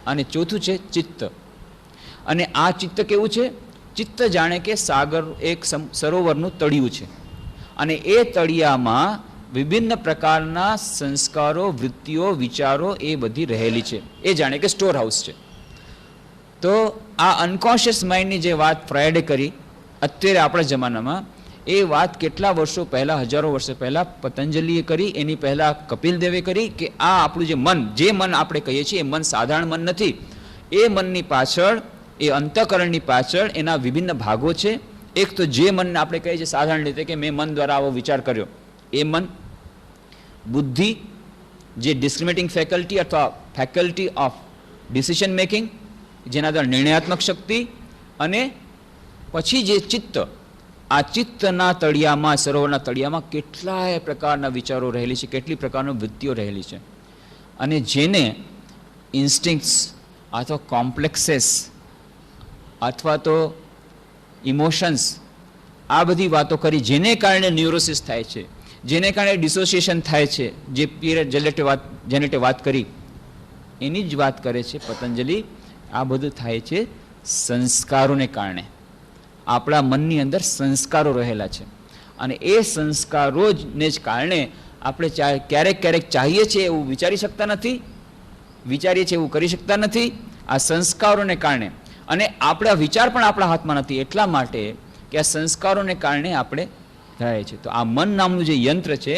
અને ચોથું છે ચિત્ત. અને આ ચિત્ત કેવું છે? ચિત્ત જાણે કે સાગર, એક સરોવરનું તળિયું છે અને એ તળિયામાં વિભિન્ન પ્રકારના સંસ્કારો, વૃત્તિઓ, વિચારો એ બધી રહેલી છે. એ જાણે કે સ્ટોર હાઉસ છે. તો આ અનકોન્શિયસ માઇન્ડની જે વાત ફ્રોઈડે કરી અત્યારે આપણા જમાનામાં, એ વાત કેટલા વર્ષો પહેલાં, હજારો વર્ષો પહેલાં પતંજલિએ કરી, એની પહેલાં કપિલ દેવે કરી, કે આ આપણું જે મન, જે મન આપણે કહીએ છીએ એ મન સાધારણ મન નથી. એ મનની પાછળ, એ અંતઃકરણની પાછળ એના વિભિન્ન ભાગો છે. એક તો જે મનને આપણે કહીએ છીએ સાધારણ રીતે કે મેં મન દ્વારા આવો વિચાર કર્યો, એ મન. બુદ્ધિ, જે ડિસ્ક્રિમિનેટિંગ ફેકલ્ટી અથવા ફેકલ્ટી ઓફ ડિસિઝન મેકિંગ, જેના દ્વારા નિર્ણયાત્મક શક્તિ. અને પછી જે ચિત્ત, આ ચિત્તના તળિયામાં, સરોવરના તળિયામાં કેટલાય પ્રકારના વિચારો રહેલી છે, કેટલી પ્રકારની વૃત્તિઓ રહેલી છે. અને જેને ઇન્સ્ટિંક્ટ્સ અથવા કોમ્પ્લેક્सेस અથવા તો ઇમોશન્સ, આ બધી વાતો કરી, જેને કારણે ન્યુરોસિસ થાય છે, જેને કારણે ડિસોસિએશન થાય છે, જે પીરિયડ જેનેટે વાત કરી એની જ વાત કરે છે પતંજલિ. આ બધું થાય છે સંસ્કારોને કારણે. આપણા મનની અંદર સંસ્કારો રહેલા છે અને એ સંસ્કારો ને જ કારણે આપણે ક્યારેક ક્યારેક ચાહીએ છીએ એવું વિચારી શકતા નથી, વિચારીએ છીએ એવું કરી શકતા નથી, આ સંસ્કારોને કારણે. અને આપણા વિચાર પણ આપણા હાથમાં નથી, એટલા માટે કે આ સંસ્કારોને કારણે આપણે થાય છે. તો આ મન નામનું જે યંત્ર છે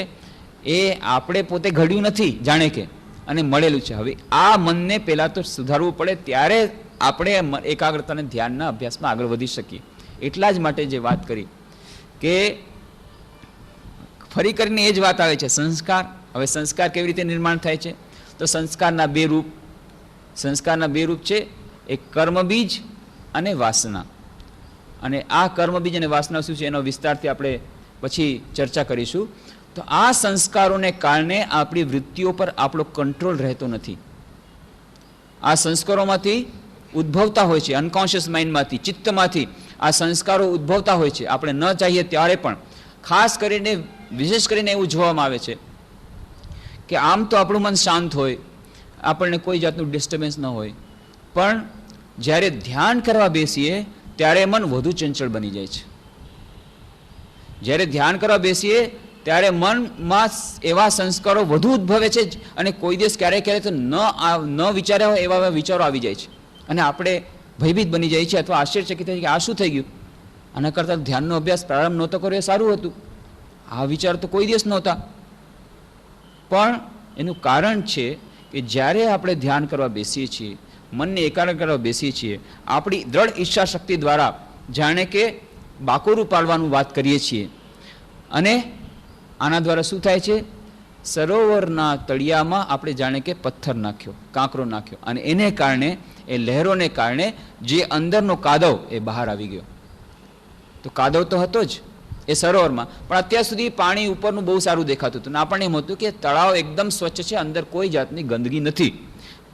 એ આપણે પોતે ઘડ્યું નથી જાણે કે, અને મળેલું છે. હવે આ મનને પહેલાં તો સુધારવું પડે, ત્યારે આપણે એકાગ્રતા અને ધ્યાનના અભ્યાસમાં આગળ વધી શકીએ. એટલા જ માટે જે વાત કરી કે ફરી કરીને એ જ વાત આવે છે સંસ્કાર. હવે સંસ્કાર કેવી રીતે નિર્માણ થાય છે? તો સંસ્કારના બે રૂપ છે, એક કર્મબીજ અને વાસના. અને આ કર્મબીજ અને વાસના શું છે એનો વિસ્તારથી આપણે પછી ચર્ચા કરીશું. તો આ સંસ્કારોને કારણે આપણી વૃત્તિઓ પર આપણો કંટ્રોલ રહેતો નથી. આ સંસ્કારોમાંથી ઉદ્ભવતા હોય છે, અનકોન્શિયસ માઇન્ડમાંથી, ચિત્તમાંથી આ સંસ્કારો ઉદ્ભવતા હોય છે. આપણે ન ચાહીએ ત્યારે પણ. ખાસ કરીને વિશેષ કરીને એવું જોવામાં આવે છે કે આમ તો આપણું મન શાંત હોય, આપણને કોઈ જાતનું ડિસ્ટર્બન્સ ન હોય, પણ જ્યારે ધ્યાન કરવા બેસીએ ત્યારે મન વધુ ચંચળ બની જાય છે. જ્યારે ધ્યાન કરવા બેસીએ ત્યારે મનમાં એવા સંસ્કારો વધુ ઉદ્ભવે છે અને કોઈ દિવસ ક્યારેક ક્યારેક તો ન વિચાર્યા હોય એવા વિચારો આવી જાય છે અને આપણે ભયભીત બની જાય છે અથવા આશ્ચર્યચકિત થાય કે આ શું થઈ ગયું, આના કરતાં ધ્યાનનો અભ્યાસ પ્રારંભ નહોતો કર્યો એ સારું હતું, આ વિચાર તો કોઈ દિવસ નહોતા. પણ એનું કારણ છે કે જ્યારે આપણે ધ્યાન કરવા બેસીએ છીએ, મનને એકાગ્ર કરવા બેસીએ છીએ, આપણી દ્રઢ ઈચ્છા શક્તિ દ્વારા જાણે કે બાકોરું પાડવાનું વાત કરીએ છીએ. અને આના દ્વારા શું થાય છે? સરોવરના તળિયામાં આપણે જાણે કે પથ્થર નાખ્યો, કાંકરો નાખ્યો, અને એને કારણે, એ લહેરોને કારણે જે અંદરનો કાદવ એ બહાર આવી ગયો. તો કાદવ તો હતો જ એ સરોવરમાં, પણ અત્યાર સુધી પાણી ઉપરનું બહુ સારું દેખાતું હતું. આપણને એમ હતું કે તળાવ એકદમ સ્વચ્છ છે, અંદર કોઈ જાતની ગંદકી નથી.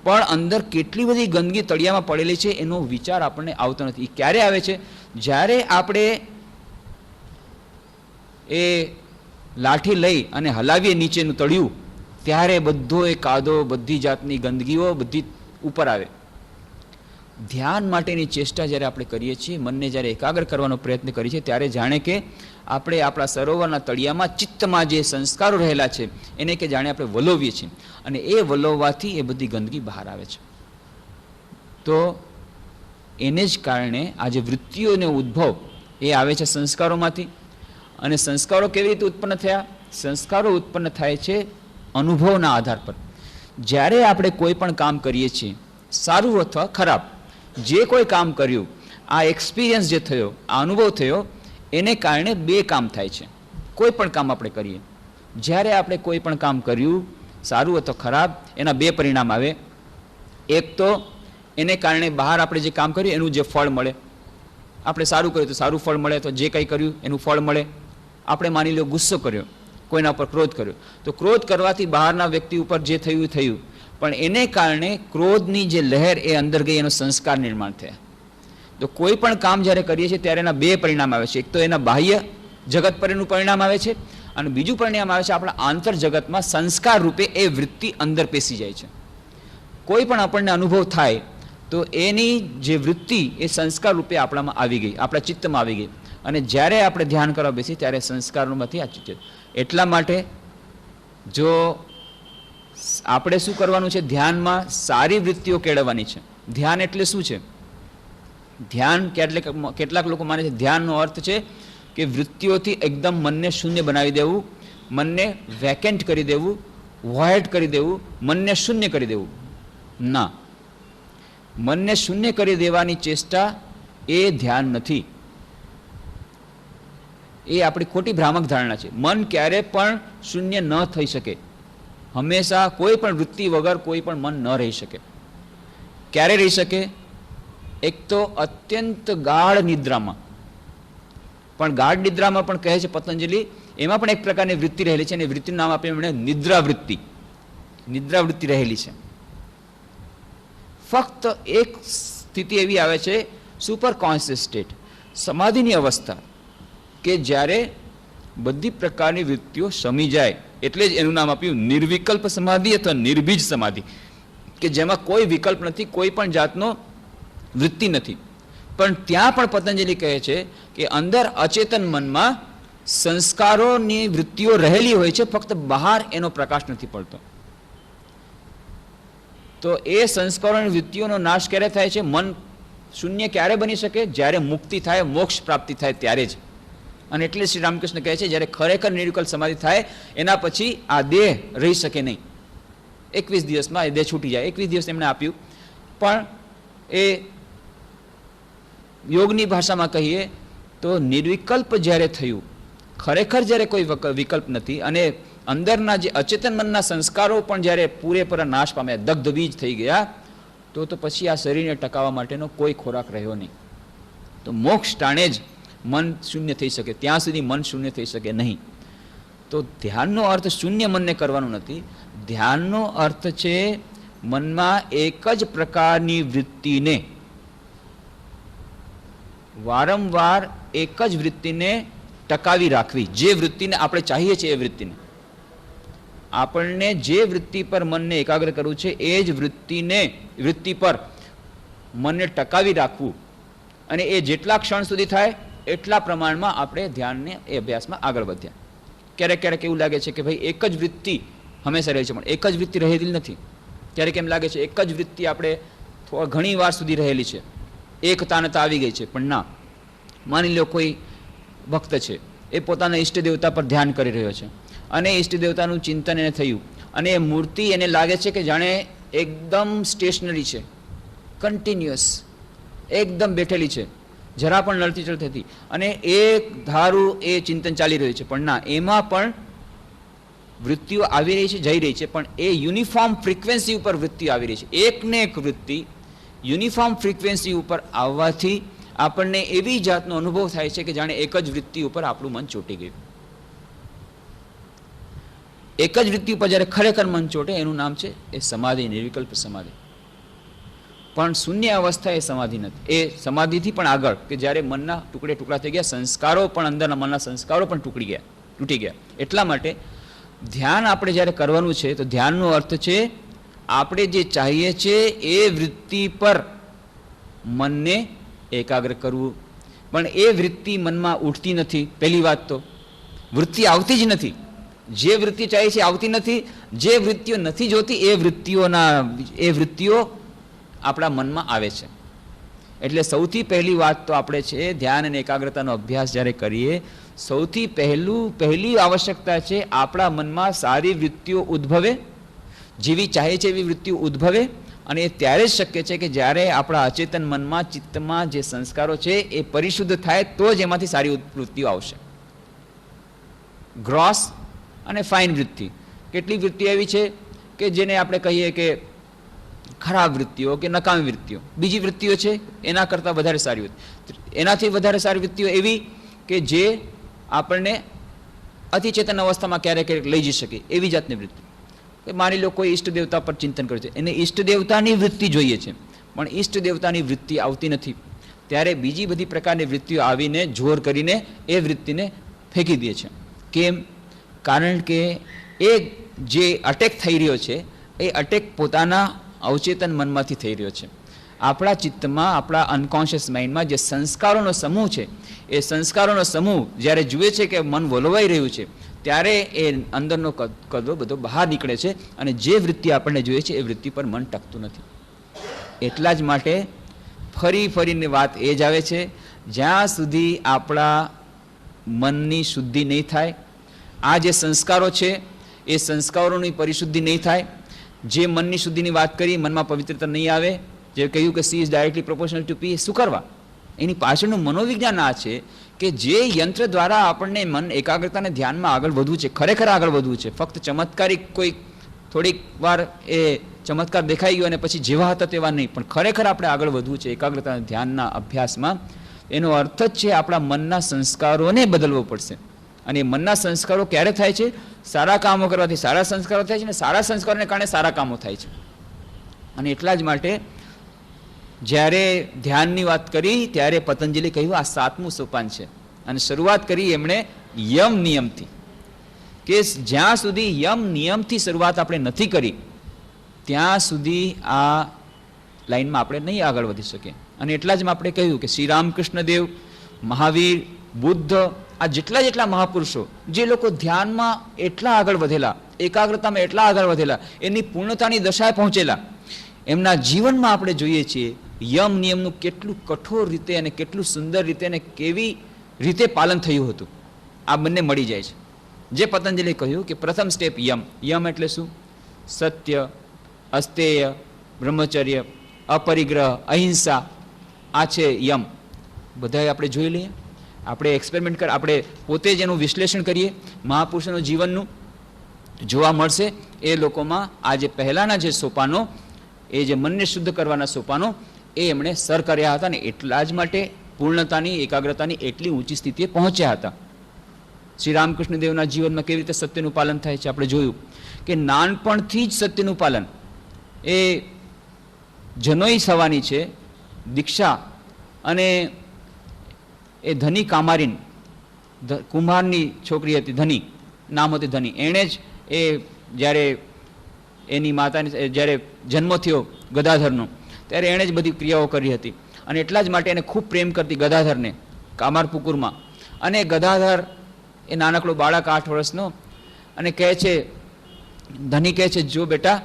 પણ અંદર કેટલી બધી ગંદકી તળિયામાં પડેલી છે એનો વિચાર આપણને આવતો નથી. એ ક્યારે આવે છે? જ્યારે આપણે એ લાઠી લઈ અને હલાવીએ નીચેનું તળિયું, ત્યારે બધો એ કાદો, બધી જાતની ગંદકીઓ બધી ઉપર આવે. ધ્યાન માટેની ચેષ્ટા જ્યારે આપણે કરીએ છીએ, મનને જ્યારે એકાગ્ર કરવાનો પ્રયત્ન કરીએ છીએ, ત્યારે જાણે કે આપણે આપણા સરોવરના તળિયામાં ચિત્તમાં જે સંસ્કારો રહેલા છે એને કે જાણે આપણે વલોવીએ છીએ, અને એ વલોવવાથી એ બધી ગંદકી બહાર આવે છે. તો એને જ કારણે આ જે વૃત્તિઓનો ઉદ્ભવ એ આવે છે સંસ્કારોમાંથી. અને સંસ્કારો કેવી રીતે ઉત્પન્ન થયા? સંસ્કારો ઉત્પન્ન થાય છે અનુભવના આધાર પર. જ્યારે આપણે કોઈ પણ કામ કરીએ છીએ, સારું અથવા ખરાબ, જે કોઈ કામ કર્યું, આ એક્સપિરિયન્સ જે થયો, આ અનુભવ થયો, એને કારણે બે કામ થાય છે. કોઈ પણ કામ આપણે કરીએ, જ્યારે આપણે કોઈ પણ કામ કર્યું, સારું અથવા ખરાબ, એના બે પરિણામ આવે. એક તો એને કારણે બહાર આપણે જે કામ કર્યું એનું જે ફળ મળે. આપણે સારું કર્યું તો સારું ફળ મળે, તો જે કંઈ કર્યું એનું ફળ મળે. આપણે માની લો ગુસ્સો કર્યો, કોઈના પર ક્રોધ કર્યો, તો ક્રોધ કરવાથી બહારના વ્યક્તિ ઉપર જે થયું થયું, પણ એને કારણે ક્રોધની જે લહેર એ અંદર ગઈ, એનો સંસ્કાર નિર્માણ થયા. તો કોઈ પણ કામ જ્યારે કરીએ છીએ ત્યારે એના બે પરિણામ આવે છે. એક તો એના બાહ્ય જગત પર એનું પરિણામ આવે છે, અને બીજું પરિણામ આવે છે આપણા આંતર જગતમાં સંસ્કાર રૂપે એ વૃત્તિ અંદર પેસી જાય છે. કોઈ પણ આપણને અનુભવ થાય તો એની જે વૃત્તિ એ સંસ્કાર રૂપે આપણામાં આવી ગઈ, આપણા ચિત્તમાં આવી ગઈ. અને જ્યારે આપણે ધ્યાન કરવા બેસી ત્યારે સંસ્કારોમાંથી આ ચિત્ત. એટલા માટે જો આપણે શું કરવાનું છે? ધ્યાનમાં સારી વૃત્તિઓ કેળવવાની છે. ધ્યાન એટલે શું છે? ધ્યાન કેટલાક લોકો માને છે ધ્યાનનો અર્થ છે કે વૃત્તિઓથી એકદમ મનને શૂન્ય બનાવી દેવું, મનને વેકેન્ટ કરી દેવું, વોઇડ કરી દેવું, મનને શૂન્ય કરી દેવું. ના, મનને શૂન્ય કરી દેવાની ચેષ્ટા એ ધ્યાન નથી. એ આપણી ખોટી ભ્રામક ધારણા છે. મન ક્યારે પણ શૂન્ય ન થઈ શકે. હંમેશા કોઈ પણ વૃત્તિ વગર કોઈ પણ મન ન રહી શકે. ક્યારે રહી શકે? એક તો અત્યંત ગાઢ નિદ્રામાં. પણ ગાઢ નિદ્રામાં પણ કહે છે પતંજલિ, એમાં પણ એક પ્રકારની વૃત્તિ રહેલી છે, અને વૃત્તિનું નામ આપે એમણે નિદ્રાવૃત્તિ. નિદ્રાવૃત્તિ રહેલી છે. ફક્ત એક સ્થિતિ એવી આવે છે સુપર કોન્શિયસ સ્ટેટ, સમાધિની અવસ્થા કે જ્યારે બધી પ્રકારની વૃત્તિઓ શમી જાય, એટલે જ એનું નામ આપ્યું નિર્વિકલ્પ સમાધિ અથવા નિર્બીજ સમાધિ, કે જેમાં કોઈ વિકલ્પ નથી, કોઈ પણ જાતનો વૃત્તિ નથી. પણ ત્યાં પણ પતંજલિ કહે છે કે અંદર અચેતન મનમાં સંસ્કારોની વૃત્તિઓ રહેલી હોય છે, ફક્ત બહાર એનો પ્રકાશ નથી પડતો. તો એ સંસ્કારોની વૃત્તિઓનો નાશ ક્યારે થાય છે? મન શૂન્ય ક્યારે બની શકે? જ્યારે મુક્તિ થાય, મોક્ષ પ્રાપ્તિ થાય ત્યારે જ. અને એટલે શ્રી રામકૃષ્ણ કહે છે જ્યારે ખરેખર નિર્વિકલ્પ સમાધિ થાય એના પછી આ દેહ રહી શકે નહીં. 21 દિવસમાં એ દેહ છૂટી જાય. 21 દિવસ એમણે આપ્યું, પણ એ યોગની ભાષામાં કહીએ તો નિર્વિકલ્પ જ્યારે થયું, ખરેખર જ્યારે કોઈ વિકલ્પ નથી અને અંદરના જે અચેતન મનના સંસ્કારો પણ જ્યારે પૂરેપૂરા નાશ પામ્યા, દગ્ધબીજ થઈ ગયા, તો પછી આ શરીરને ટકાવવા માટેનો કોઈ ખોરાક રહ્યો નહીં. તો મોક્ષ ટાણે જ મન શૂન્ય થઈ શકે, ત્યાં સુધી મન શૂન્ય થઈ શકે નહીં. તો ધ્યાનનો અર્થ શૂન્ય મનને કરવાનું નથી. ધ્યાનનો અર્થ છે મનમાં એક જ પ્રકારની વૃત્તિને વારંવાર એક જ વૃત્તિને ટકાવી રાખવી. જે વૃત્તિને આપણે ચાહીએ છીએ એ વૃત્તિને, આપણને જે વૃત્તિ પર મનને એકાગ્ર કરવું છે એ જ વૃત્તિ પર મનને ટકાવી રાખવું. અને એ જેટલા ક્ષણ સુધી થાય એટલા પ્રમાણમાં આપણે ધ્યાનને એ અભ્યાસમાં આગળ વધ્યા. ક્યારેક ક્યારેક એવું લાગે છે કે ભાઈ એક જ વૃત્તિ હંમેશા રહે છે, પણ એક જ વૃત્તિ રહેલી નથી. ક્યારેક એમ લાગે છે એક જ વૃત્તિ આપણે ઘણી વાર સુધી રહેલી છે, એકતાનતા આવી ગઈ છે. પણ ના, માની લો કોઈ ભક્ત છે, એ પોતાના ઈષ્ટ દેવતા પર ધ્યાન કરી રહ્યો છે અને ઈષ્ટ દેવતાનું ચિંતન એને થયું અને એ મૂર્તિ એને લાગે છે કે જાણે એકદમ સ્ટેશનરી છે, કન્ટિન્યુઅસ એકદમ બેઠેલી છે, જરા પણ નડતી ચડતી હતી અને એક ધારું એ ચિંતન ચાલી રહ્યું છે. પણ ના, એમાં પણ વૃત્તિઓ આવી રહી છે, જઈ રહી છે, પણ એ યુનિફોર્મ ફ્રીક્વન્સી ઉપર વૃત્તિઓ આવી રહી છે. એકને એક વૃત્તિ યુનિફોર્મ ફ્રીક્વન્સી ઉપર આવવાથી આપણને એવી જાતનો અનુભવ થાય છે કે જાણે એક જ વૃત્તિ ઉપર આપણું મન ચોંટી ગયું. એક જ વૃત્તિ ઉપર જ્યારે ખરેખર મન ચોંટે એનું નામ છે એ સમાધિ, નિર્વિકલ્પ સમાધિ. પણ શૂન્ય અવસ્થા એ સમાધિ નથી. એ સમાધિથી પણ આગળ કે જ્યારે મનના ટુકડે ટુકડા થઈ ગયા, સંસ્કારો પણ અંદરના મનના સંસ્કારો પણ તૂટી ગયા. એટલા માટે ધ્યાન આપણે જ્યારે કરવાનું છે તો ધ્યાનનો અર્થ છે આપણે જે ચાહીએ છીએ એ વૃત્તિ પર મનને એકાગ્ર કરવું. પણ એ વૃત્તિ મનમાં ઉઠતી નથી. પહેલી વાત તો વૃત્તિ આવતી જ નથી. જે વૃત્તિ ચાહે છે આવતી નથી. જે વૃત્તિઓ નથી જોતી એ વૃત્તિઓ આપણા મનમાં આવે છે. એટલે સૌથી પહેલી વાત તો આપણે છે ધ્યાન અને એકાગ્રતાનો અભ્યાસ જ્યારે કરીએ, સૌથી પહેલી આવશ્યકતા છે આપણા મનમાં સારી વૃત્તિઓ ઉદ્ભવે, જેવી ચાહે છે એવી વૃત્તિઓ ઉદ્ભવે. અને એ ત્યારે જ શક્ય છે કે જ્યારે આપણા અચેતન મનમાં, ચિત્તમાં જે સંસ્કારો છે એ પરિશુદ્ધ થાય તો જ એમાંથી સારી વૃત્તિઓ આવશે. ગ્રોસ અને ફાઇન વૃત્તિ, કેટલીક વૃત્તિ એવી છે કે જેને આપણે કહીએ કે ખરાબ વૃત્તિઓ કે નકામી વૃત્તિઓ. બીજી વૃત્તિઓ છે એના કરતાં વધારે સારી વૃત્તિ, એનાથી વધારે સારી વૃત્તિઓ એવી કે જે આપણને અતિચેતન અવસ્થામાં ક્યારેક ક્યારેક લઈ જઈ શકે એવી જાતની વૃત્તિ. માની લો કોઈ ઈષ્ટ દેવતા પર ચિંતન કરે છે, એને ઈષ્ટ દેવતાની વૃત્તિ જોઈએ છે, પણ ઈષ્ટ દેવતાની વૃત્તિ આવતી નથી. ત્યારે બીજી બધી પ્રકારની વૃત્તિઓ આવીને જોર કરીને એ વૃત્તિને ફેંકી દે છે. કેમ? કારણ કે એ જે અટેક થઈ રહ્યો છે એ અટેક પોતાના અવચેતન મનમાંથી થઈ રહ્યો છે. આપણા ચિત્તમાં, આપણા અનકોન્શિયસ માઇન્ડમાં જે સંસ્કારોનો સમૂહ છે, એ સંસ્કારોનો સમૂહ જ્યારે જુએ છે કે મન વલોવાઈ રહ્યું છે ત્યારે એ અંદરનો કદો બધો બહાર નીકળે છે અને જે વૃત્તિ આપણને જોઈએ છે એ વૃત્તિ પર મન ટકતું નથી. એટલા જ માટે ફરીને વાત એ જ આવે છે, જ્યાં સુધી આપણા મનની શુદ્ધિ નહીં થાય, આ જે સંસ્કારો છે એ સંસ્કારોની પરિશુદ્ધિ નહીં થાય, જે મનની શુદ્ધિની વાત કરી, મનમાં પવિત્રતા નહીં આવે, જે કહ્યું કે C is directly proportional to P, શું કરવા? એની પાછળનું મનોવિજ્ઞાન આ છે કે જે યંત્ર દ્વારા આપણને મન એકાગ્રતાને ધ્યાનમાં આગળ વધવું છે, ખરેખર આગળ વધવું છે, ફક્ત ચમત્કારિક કોઈ થોડીક વાર એ ચમત્કાર દેખાઈ ગયો અને પછી જેવા હતા તેવા નહીં, પણ ખરેખર આપણે આગળ વધવું છે એકાગ્રતા ધ્યાનના અભ્યાસમાં. એનો અર્થ જ છે આપણા મનના સંસ્કારોને બદલવો પડશે. અને એ મનના સંસ્કારો ક્યારે થાય છે? સારા કામો કરવાથી સારા સંસ્કારો થાય છે અને સારા સંસ્કારોને કારણે સારા કામો થાય છે. અને એટલા જ માટે જ્યારે ધ્યાનની વાત કરી ત્યારે પતંજલિ કહ્યું આ 7મું સોપાન છે, અને શરૂઆત કરી એમણે યમ નિયમથી, કે જ્યાં સુધી યમ નિયમથી શરૂઆત આપણે નથી કરી ત્યાં સુધી આ લાઈનમાં આપણે નહીં આગળ વધી શકીએ. અને એટલા જ આપણે કહ્યું કે શ્રી રામકૃષ્ણદેવ, મહાવીર, બુદ્ધ, આ જેટલા મહાપુરુષો, જે લોકો ધ્યાનમાં એટલા આગળ વધેલા, એકાગ્રતામાં એટલા આગળ વધેલા, એની પૂર્ણતાની દશાએ પહોંચેલા, એમના જીવનમાં આપણે જોઈએ છીએ યમ નિયમનું કેટલું કઠોર રીતે અને કેટલું સુંદર રીતે અને કેવી રીતે પાલન થયું હતું. આ બંને મળી જાય છે. જે પતંજલિએ કહ્યું કે પ્રથમ સ્ટેપ યમ. યમ એટલે શું? સત્ય, અસ્તેય, બ્રહ્મચર્ય, અપરિગ્રહ, અહિંસા, આ છે યમ. બધાએ આપણે જોઈ લઈએ, આપણે એક્સપેરિમેન્ટ કર, આપણે પોતે જ એનું વિશ્લેષણ કરીએ, મહાપુરુષોનું જીવનનું જોવા મળશે. એ લોકોમાં આ જે પહેલાંના જે સોપાનો, એ જે મનને શુદ્ધ કરવાના સોપાનો, એ એમણે સર કર્યા હતા, ને એટલા જ માટે પૂર્ણતાની, એકાગ્રતાની એટલી ઊંચી સ્થિતિએ પહોંચ્યા હતા. શ્રી રામકૃષ્ણ દેવના જીવનમાં કેવી રીતે સત્યનું પાલન થાય છે આપણે જોયું, કે નાનપણથી જ સત્યનું પાલન. એ જનોઈ થવાની છે દીક્ષા, અને એ ધની કામારીન, કુંભારની છોકરી હતી, ધની નામ હતી ધની, એણે જ એ જ્યારે એની માતાની જ્યારે જન્મ થયો ગદાધરનો, ત્યારે એણે જ બધી ક્રિયાઓ કરી હતી. અને એટલા જ માટે એને ખૂબ પ્રેમ કરતી ગદાધરને કામારપુકુરમાં. અને ગદાધર એ નાનકડો બાળક 8 વર્ષનો, અને કહે છે, ધની કહે છે, જો બેટા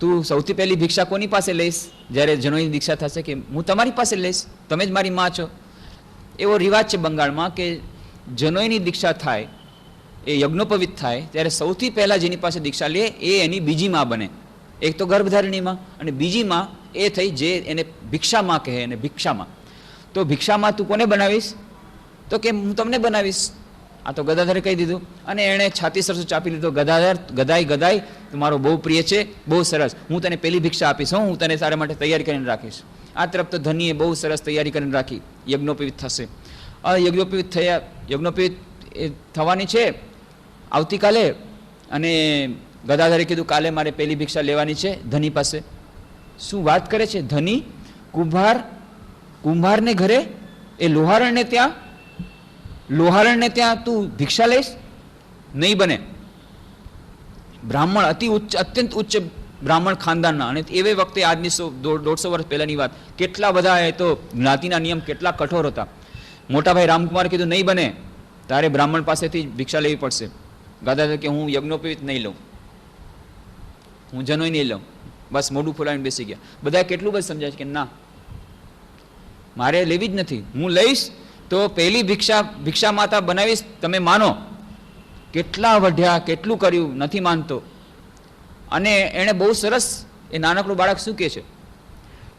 તું સૌથી પહેલી ભિક્ષા કોની પાસે લઈશ? જ્યારે જનોઈની દીક્ષા થશે કે હું તમારી પાસે લઈશ, તમે જ મારી માં છો. એવો રિવાજ છે બંગાળમાં કે જનોઈની દીક્ષા થાય, એ યજ્ઞોપવિત થાય, ત્યારે સૌથી પહેલાં જેની પાસે દીક્ષા લે એ એની બીજી માં બને. એક તો ગર્ભધારિણી માં, અને બીજી માં એ થઈ જે એને ભિક્ષામાં કહે, એને ભિક્ષામાં. તો ભિક્ષામાં તું કોને બનાવીશ? તો કે હું તમને બનાવીશ. આ તો ગદાધરે કહી દીધું, અને એણે છાતી સરસો ચાપી લીધો. ગદાધર, ગદાઈ તું મારો બહુ પ્રિય છે, બહુ સરસ, હું તને પહેલી ભિક્ષા આપીશ, હું તને તારા માટે તૈયારી કરીને રાખીશ. આ તરફ તો ધનીએ બહુ સરસ તૈયારી કરીને રાખી, યજ્ઞોપવિત થશે. યજ્ઞોપવિત થયા, યજ્ઞોપવિત થવાની છે આવતીકાલે, અને ગદાધરે કીધું કાલે મારે પહેલી ભિક્ષા લેવાની છે ધની પાસે. શું વાત કરે છે ધની? કુંભારને ઘરે, એ લોહારણને ત્યાં તું ભિક્ષા લઈશ? નહીં બને. બ્રાહ્મણ, અત્યંત ઉચ્ચ બ્રાહ્મણ ખાનદાનના, અને એ વખતે આજની 150 વર્ષ પહેલાની વાત, કેટલા બધા એ તો જ્ઞાતિના નિયમ કેટલા કઠોર હતા. મોટાભાઈ રામકુમાર કીધું નહીં બને, તારે બ્રાહ્મણ પાસેથી ભિક્ષા લેવી પડશે. ગદાધર કે હું યજ્ઞોપવિત નહીં લઉં, હું જનોઈ નહીં લઉં. બસ મોઢું ફોલાવીને બેસી ગયા. બધા કેટલું બધું સમજાય છે કે ના, મારે લેવી જ નથી, હું લઈશ તો પહેલી ભિક્ષા માતા બનાવીશ, તમે માનો. કેટલા વઢ્યા, કેટલું કર્યું, નથી માનતો. અને એણે બહુ સરસ, એ નાનકડું બાળક શું કહે છે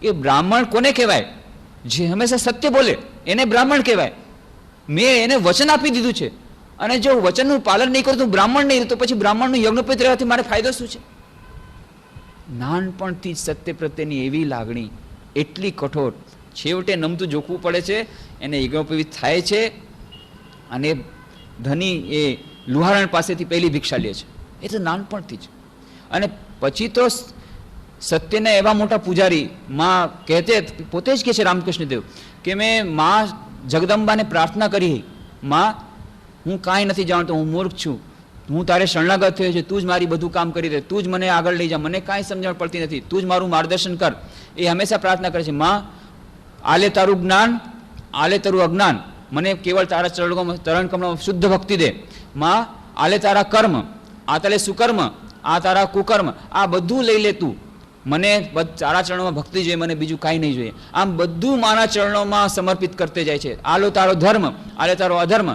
કે બ્રાહ્મણ કોને કહેવાય? જે હંમેશા સત્ય બોલે એને બ્રાહ્મણ કહેવાય. મેં એને વચન આપી દીધું છે, અને જો વચનનું પાલન નહીં કરું તો બ્રાહ્મણ નહીં, તો પછી બ્રાહ્મણનું યજ્ઞોપવિત રહેવાથી મારે ફાયદો શું છે? નાનપણથી જ સત્ય પ્રત્યેની એવી લાગણી, એટલી કઠોર, છેવટે નમતું જોખવું પડે છે, એને યજ્ઞોપવિત થાય છે. અને ધની એ લુહારણ પાસેથી પહેલી ભિક્ષા લે છે. એ તો નાનપણથી જ. અને પછી તો સત્યના એવા મોટા પૂજારી માં કહેતે, પોતે જ કહે છે રામકૃષ્ણ દેવ કે મેં માં જગદંબાને પ્રાર્થના કરી, માં હું કાંઈ નથી જાણતો, હું મૂર્ખ છું, હું તારે શરણાગત થયો છે, તું જ મારી બધું કામ કરી દે, તું જ મને આગળ લઈ જા, મને કાંઈ સમજણ પડતી નથી, તું જ મારું માર્ગદર્શન કર. એ હંમેશા પ્રાર્થના કરે છે, માં આલે તારું જ્ઞાન, આલે તારું અજ્ઞાન, મને કેવળ તારા ચરણ કમળમાં શુદ્ધ ભક્તિ દે. માં આલે તારા કર્મ, આ તારે સુકર્મ, આ તારા કુકર્મ, આ બધું લઈ લે તું, મને તારા ચરણોમાં ભક્તિ જોઈએ, મને બીજું કાંઈ નહીં જોઈએ. આમ બધું મારા ચરણોમાં સમર્પિત કરતે જાય છે. આલો તારો ધર્મ, આલે તારો અધર્મ,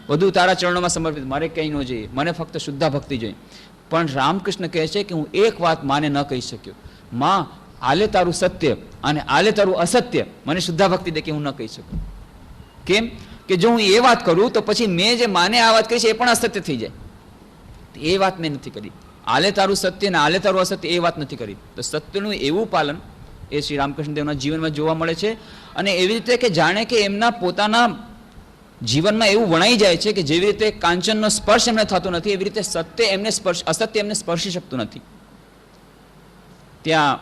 બધું તારા ચરણોમાં સમર્પિત, મારે કંઈ ન જોઈએ, મને ફક્ત શુદ્ધ ભક્તિ જોઈએ. પણ રામકૃષ્ણ કહે છે કે હું એક વાત માને ન કહી શક્યો, માં આલે તારું સત્ય અને આલે તારું અસત્ય, મને શુદ્ધ ભક્તિ દે, કે હું ન કહી શકું. કેમ કે જો હું એ વાત કરું તો પછી મેં જે માને આ વાત કરી છે એ પણ અસત્ય થઈ જાય. એ વાત મેં નથી કરી. આલે તારું સત્ય ને આલે તારું અસત્ય, એ વાત નથી કરી. તો સત્યનું એવું પાલન એ શ્રી રામકૃષ્ણ દેવના જીવનમાં જોવા મળે છે. અને એવી રીતે કે જાણે કે એમના પોતાના જીવનમાં એવું વણાઈ જાય છે કે જેવી રીતે કાંચનનો સ્પર્શ એમને થતો નથી, એવી રીતે સત્ય એમને અસત્ય એમને સ્પર્શી શકતું નથી. ત્યાં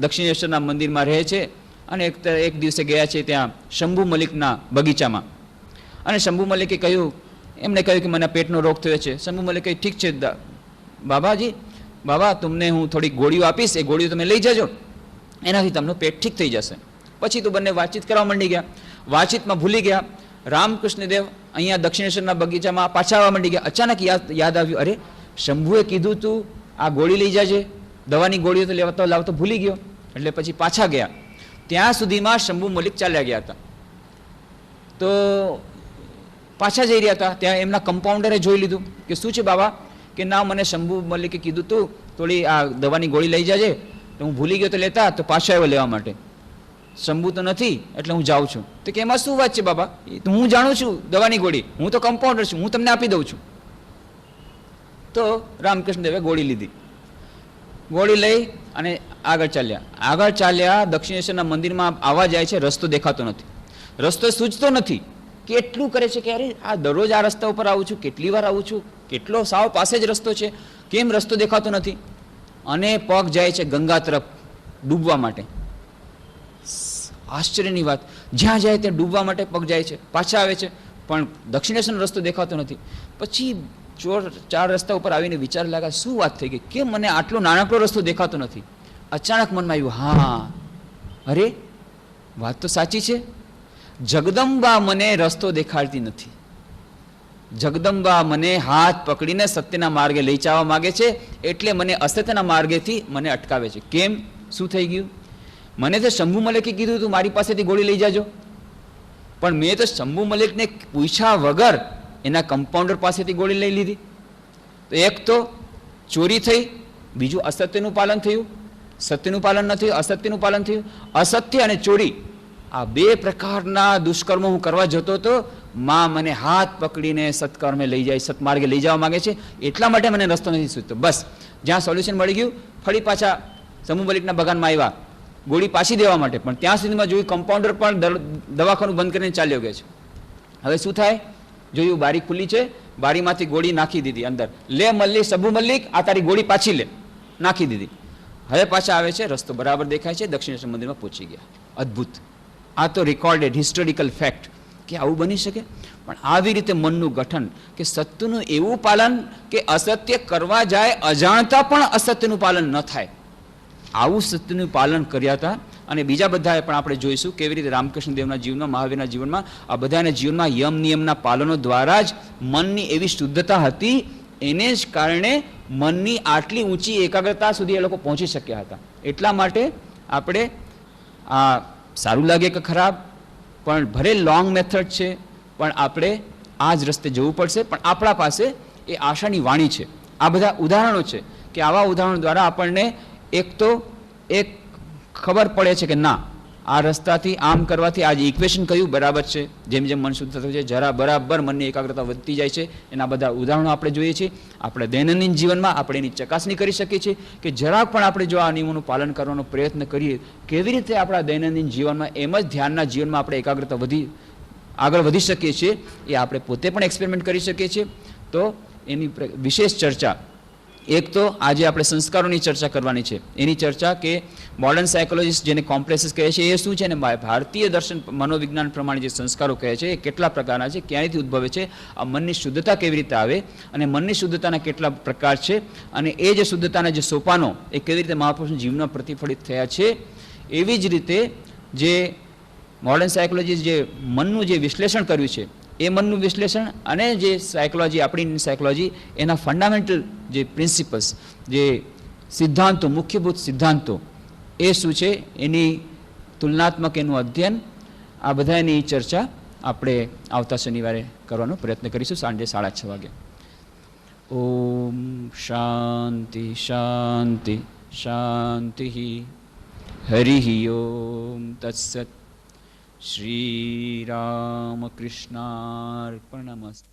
દક્ષિણેશ્વરના મંદિરમાં રહે છે અને એક દિવસે ગયા છે ત્યાં શંભુ મલિકના બગીચામાં. અને શંભુ મલિકે કહ્યું, એમણે કહ્યું કે મને પેટનો રોગ થયો છે. શંભુ મલિકે કહ્યું, ઠીક છે બાબા તમને હું થોડીક ગોળીઓ આપીશ, એ ગોળીઓ તમે લઈ જજો, એનાથી તમને પેટ ઠીક થઈ જશે. પછી તો બંને વાતચીત કરવા માંડી ગયા. વાતચીતમાં ભૂલી ગયા. રામકૃષ્ણ દેવ અહીંયા દક્ષિણેશ્વરના બગીચામાં પાછા આવવા માંડી ગયા. અચાનક યાદ આવ્યું, અરે શંભુએ કીધું તું આ ગોળી લઈ જજે, દવાની ગોળીઓ તો લાવતો ભૂલી ગયો. એટલે પછી પાછા ગયા. ત્યાં સુધીમાં શંભુ મલિક ચાલ્યા ગયા હતા. તો પાછા જઈ રહ્યા હતા, ત્યાં એમના કમ્પાઉન્ડરે જોઈ લીધું કે શું છે બાબા, કે ના મને શંભુ મલિકે કીધું તું થોડી આ દવાની ગોળી લઈ જજે, તો હું ભૂલી ગયો તો લેતા, તો પાછો આવ્યો લેવા માટે. શંભુ તો નથી એટલે હું જાઉં છું. તો કે એમાં શું વાત છે બાબા, તો હું જાણું છું દવાની ગોળી, હું તો કમ્પાઉન્ડર છું, હું તમને આપી દઉં છું. તો રામકૃષ્ણ દેવે ગોળી લીધી. ગોળી લઈ અને આગળ ચાલ્યા. દક્ષિણેશ્વરના મંદિરમાં આવવા જાય છે, રસ્તો દેખાતો નથી, રસ્તો સૂચતો નથી. કેટલું કરે છે કે અરે આ દરરોજ આ રસ્તા ઉપર આવું છું, કેટલી વાર આવું છું, કેટલો સાવ પાસે જ રસ્તો છે, કેમ રસ્તો દેખાતો નથી. અને પગ જાય છે ગંગા તરફ ડૂબવા માટે. આશ્ચર્યની વાત, જ્યાં જાય ત્યાં ડૂબવા માટે પગ જાય છે, પાછા આવે છે, પણ દક્ષિણેશ્વરનો રસ્તો દેખાતો નથી. પછી ચાર રસ્તા ઉપર આવીને વિચાર લાગ્યા, શું વાત થઈ ગઈ, કેમ મને આટલો નાનકડો રસ્તો દેખાતો નથી. અચાનક મનમાં આવ્યું, હા અરે વાત તો સાચી છે, જગદંબા મને રસ્તો દેખાડતી નથી. જગદંબા મને હાથ પકડીને સત્યના માર્ગે લઈ જવા માંગે છે, એટલે મને અસત્યના માર્ગેથી મને અટકાવે છે. કેમ, શું થઈ ગયું? મને તો શંભુ મલિકે કીધું તું મારી પાસેથી ગોળી લઈ જાજો, પણ મેં તો શંભુ મલિકને પૂછ્યા વગર એના કમ્પાઉન્ડર પાસેથી ગોળી લઈ લીધી. તો એક તો ચોરી થઈ, બીજું અસત્યનું પાલન થયું. સત્યનું પાલન ન થયું, અસત્યનું પાલન થયું. અસત્ય અને ચોરી, આ બે પ્રકારના દુષ્કર્મો હું કરવા જતો હતો. માં મને હાથ પકડીને સત્કર્મે લઈ જાય, સત્માર્ગે લઈ જવા માંગે છે, એટલા માટે મને રસ્તો નથી સૂચતો. બસ જ્યાં સોલ્યુશન મળી ગયું, ફરી પાછા શંભુ મલિકના બગાનમાં આવ્યા ગોળી પાછી દેવા માટે. પણ ત્યાં સુધીમાં જોયું કમ્પાઉન્ડર પણ દવાખાનું બંધ કરીને ચાલ્યો ગયો છે. હવે શું થાય? જોયું બારી ખુલ્લી છે, બારીમાંથી ગોળી નાખી દીધી અંદર. લે મલ્લિક, શંભુ મલિક, આ તારી ગોળી પાછી લે. નાખી દીધી. હવે પાછા આવે છે, રસ્તો બરાબર દેખાય છે, દક્ષિણેશ્વર મંદિરમાં પહોંચી ગયા. અદ્ભુત! આ તો રેકોર્ડેડ હિસ્ટોરિકલ ફેક્ટ કે આવું બની શકે. પણ આવી રીતે મનનું ગઠન, કે સત્યનું એવું પાલન કે અસત્ય કરવા જાય અજાણતા પણ અસત્યનું પાલન ન થાય, આવું સત્યનું પાલન કર્યા હતા. અને બીજા બધાએ પણ આપણે જોઈશું કેવી રીતે રામકૃષ્ણ દેવના જીવનમાં, મહાવીરના જીવનમાં, આ બધાના જીવનમાં યમ નિયમના પાલનો દ્વારા જ મનની એવી શુદ્ધતા હતી, એને જ કારણે મનની આટલી ઊંચી એકાગ્રતા સુધી એ લોકો પહોંચી શક્યા હતા. એટલા માટે આપણે આ સારું લાગે કે ખરાબ, પણ ભલે લોંગ મેથડ છે, પણ આપણે આ જ રસ્તે જવું પડશે. પણ આપણા પાસે એ આશાની વાણી છે. આ બધા ઉદાહરણો છે કે આવા ઉદાહરણો દ્વારા આપણને એક તો એક ખબર પડે છે કે ના, આ રસ્તાથી આમ કરવાથી આ જે ઇક્વેશન કયું બરાબર છે, જેમ જેમ મન શુદ્ધ થતું છે, જરા બરાબર મનની એકાગ્રતા વધતી જાય છે. એના બધા ઉદાહરણો આપણે જોઈએ છીએ. આપણે દૈનંદિન જીવનમાં આપણે એની ચકાસણી કરી શકીએ છીએ કે જરાક પણ આપણે જો આ નિયમોનું પાલન કરવાનો પ્રયત્ન કરીએ, કેવી રીતે આપણા દૈનંદિન જીવનમાં એમ જ ધ્યાનના જીવનમાં આપણે એકાગ્રતા આગળ વધી શકીએ છીએ, એ આપણે પોતે પણ એક્સપેરિમેન્ટ કરી શકીએ છીએ. તો એની વિશેષ ચર્ચા, એક તો આજે આપણે સંસ્કારોની ચર્ચા કરવાની છે. એની ચર્ચા કે મોડર્ન સાયકોલોજીસ્ટ જેને કોમ્પ્લેક્સીસ કહે છે એ શું છે, અને ભારતીય દર્શન મનોવિજ્ઞાન પ્રમાણે જે સંસ્કારો કહે છે એ કેટલા પ્રકારના છે, ક્યાંયથી ઉદ્ભવે છે, આ મનની શુદ્ધતા કેવી રીતે આવે, અને મનની શુદ્ધતાના કેટલા પ્રકાર છે, અને એ જે શુદ્ધતાના જે સોપાનો એ કેવી રીતે મહાપુરુષના જીવનમાં પ્રતિફલિત થયા છે. એવી જ રીતે જે મોડર્ન સાયકોલોજીસ્ટ જે મનનું જે વિશ્લેષણ કર્યું છે, એ મનનું વિશ્લેષણ અને જે સાયકોલોજી, આપણી સાયકોલોજી, એના ફંડામેન્ટલ જે પ્રિન્સિપલ્સ, જે સિદ્ધાંતો, મુખ્યભૂત સિદ્ધાંતો એ શું છે, એની તુલનાત્મક એનું અધ્યયન, આ બધાની ચર્ચા આપણે આવતા શનિવારે કરવાનો પ્રયત્ન કરીશું સાંજે 6:30 વાગે. ઓમ શાંતિ શાંતિ શાંતિ. હરિ ઓમ તત્સત. શ્રી રામકૃષ્ણાર્પણમસ્તુ.